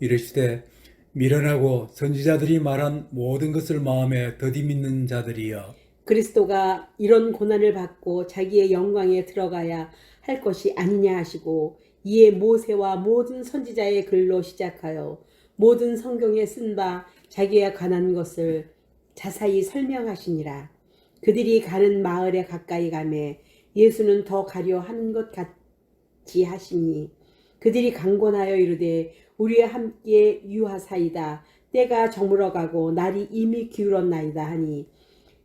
이르시되 미련하고 선지자들이 말한 모든 것을 마음에 더디 믿는 자들이여. 그리스도가 이런 고난을 받고 자기의 영광에 들어가야 할 것이 아니냐 하시고, 이에 모세와 모든 선지자의 글로 시작하여 모든 성경에 쓴 바 자기에 관한 것을 자세히 설명하시니라. 그들이 가는 마을에 가까이 가매 예수는 더 가려 하는 것 같이 하시니, 그들이 강권하여 이르되 우리와 함께 유하사이다. 때가 저물어가고 날이 이미 기울었나이다 하니,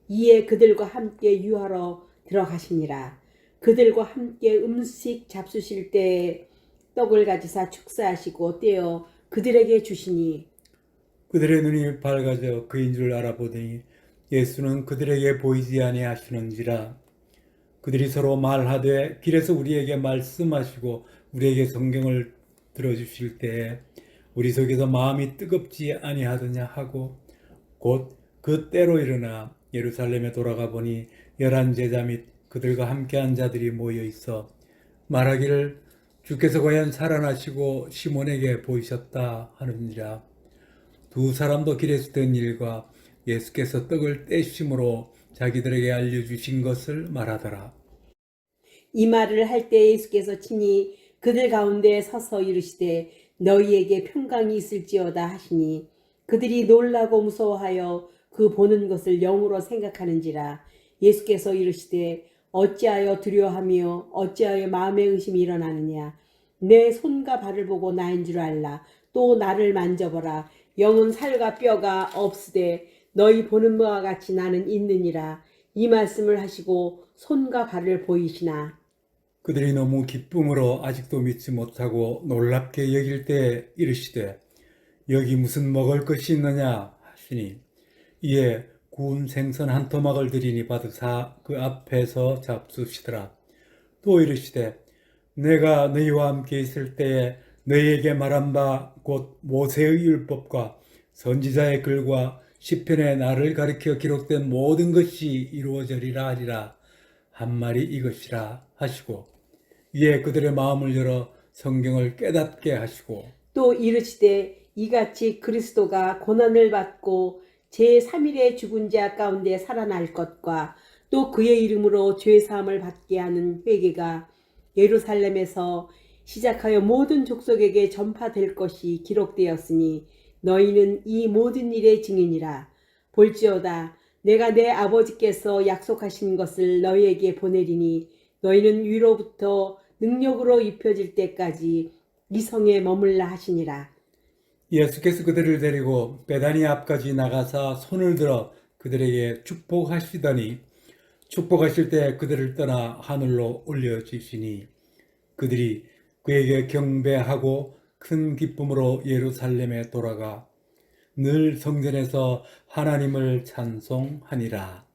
이에 그들과 함께 유하러 들어가시니라. 그들과 함께 음식 잡수실 때 떡을 가지사 축사하시고 떼어 그들에게 주시니, 그들의 눈이 밝아져 그인 줄 알아보더니 예수는 그들에게 보이지 아니하시는지라. 그들이 서로 말하되 길에서 우리에게 말씀하시고 우리에게 성경을 들어주실 때에 우리 속에서 마음이 뜨겁지 아니하더냐 하고, 곧 그 때로 일어나 예루살렘에 돌아가 보니 11 제자 및 그들과 함께한 자들이 모여 있어 말하기를 주께서 과연 살아나시고 시몬에게 보이셨다 하느니라. 두 사람도 길에서 된 일과 예수께서 떡을 떼심으로 자기들에게 알려주신 것을 말하더라. 이 말을 할 때 예수께서 친히 그들 가운데 서서 이르시되 너희에게 평강이 있을지어다 하시니, 그들이 놀라고 무서워하여 그 보는 것을 영으로 생각하는지라. 예수께서 이르시되 어찌하여 두려워하며 어찌하여 마음의 의심이 일어나느냐. 내 손과 발을 보고 나인 줄 알라. 또 나를 만져보라. 영은 살과 뼈가 없으되 너희 보는 바와 같이 나는 있느니라. 이 말씀을 하시고 손과 발을 보이시나. 그들이 너무 기쁨으로 아직도 믿지 못하고 놀랍게 여길 때 이르시되 여기 무슨 먹을 것이 있느냐 하시니 이에 구운 생선 한 토막을 드리니 받으사 그 앞에서 잡수시더라. 또 이르시되 내가 너희와 함께 있을 때에 너희에게 말한 바 곧 모세의 율법과 선지자의 글과 시편에 나를 가리켜 기록된 모든 것이 이루어지리라 하리라 한 말이 이것이라 하시고 이에 그들의 마음을 열어 성경을 깨닫게 하시고 또 이르시되 이같이 그리스도가 고난을 받고 제3일에 죽은 자 가운데 살아날 것과 또 그의 이름으로 죄사함을 받게 하는 회개가 예루살렘에서 시작하여 모든 족속에게 전파될 것이 기록되었으니 너희는 이 모든 일의 증인이라. 볼지어다 내가 내 아버지께서 약속하신 것을 너희에게 보내리니 너희는 위로부터 능력으로 입혀질 때까지 이 성에 머물라 하시니라. 예수께서 그들을 데리고 베다니 앞까지 나가사 손을 들어 그들에게 축복하시더니 축복하실 때 그들을 떠나 하늘로 올려지시니 그들이 그에게 경배하고 큰 기쁨으로 예루살렘에 돌아가 늘 성전에서 하나님을 찬송하니라.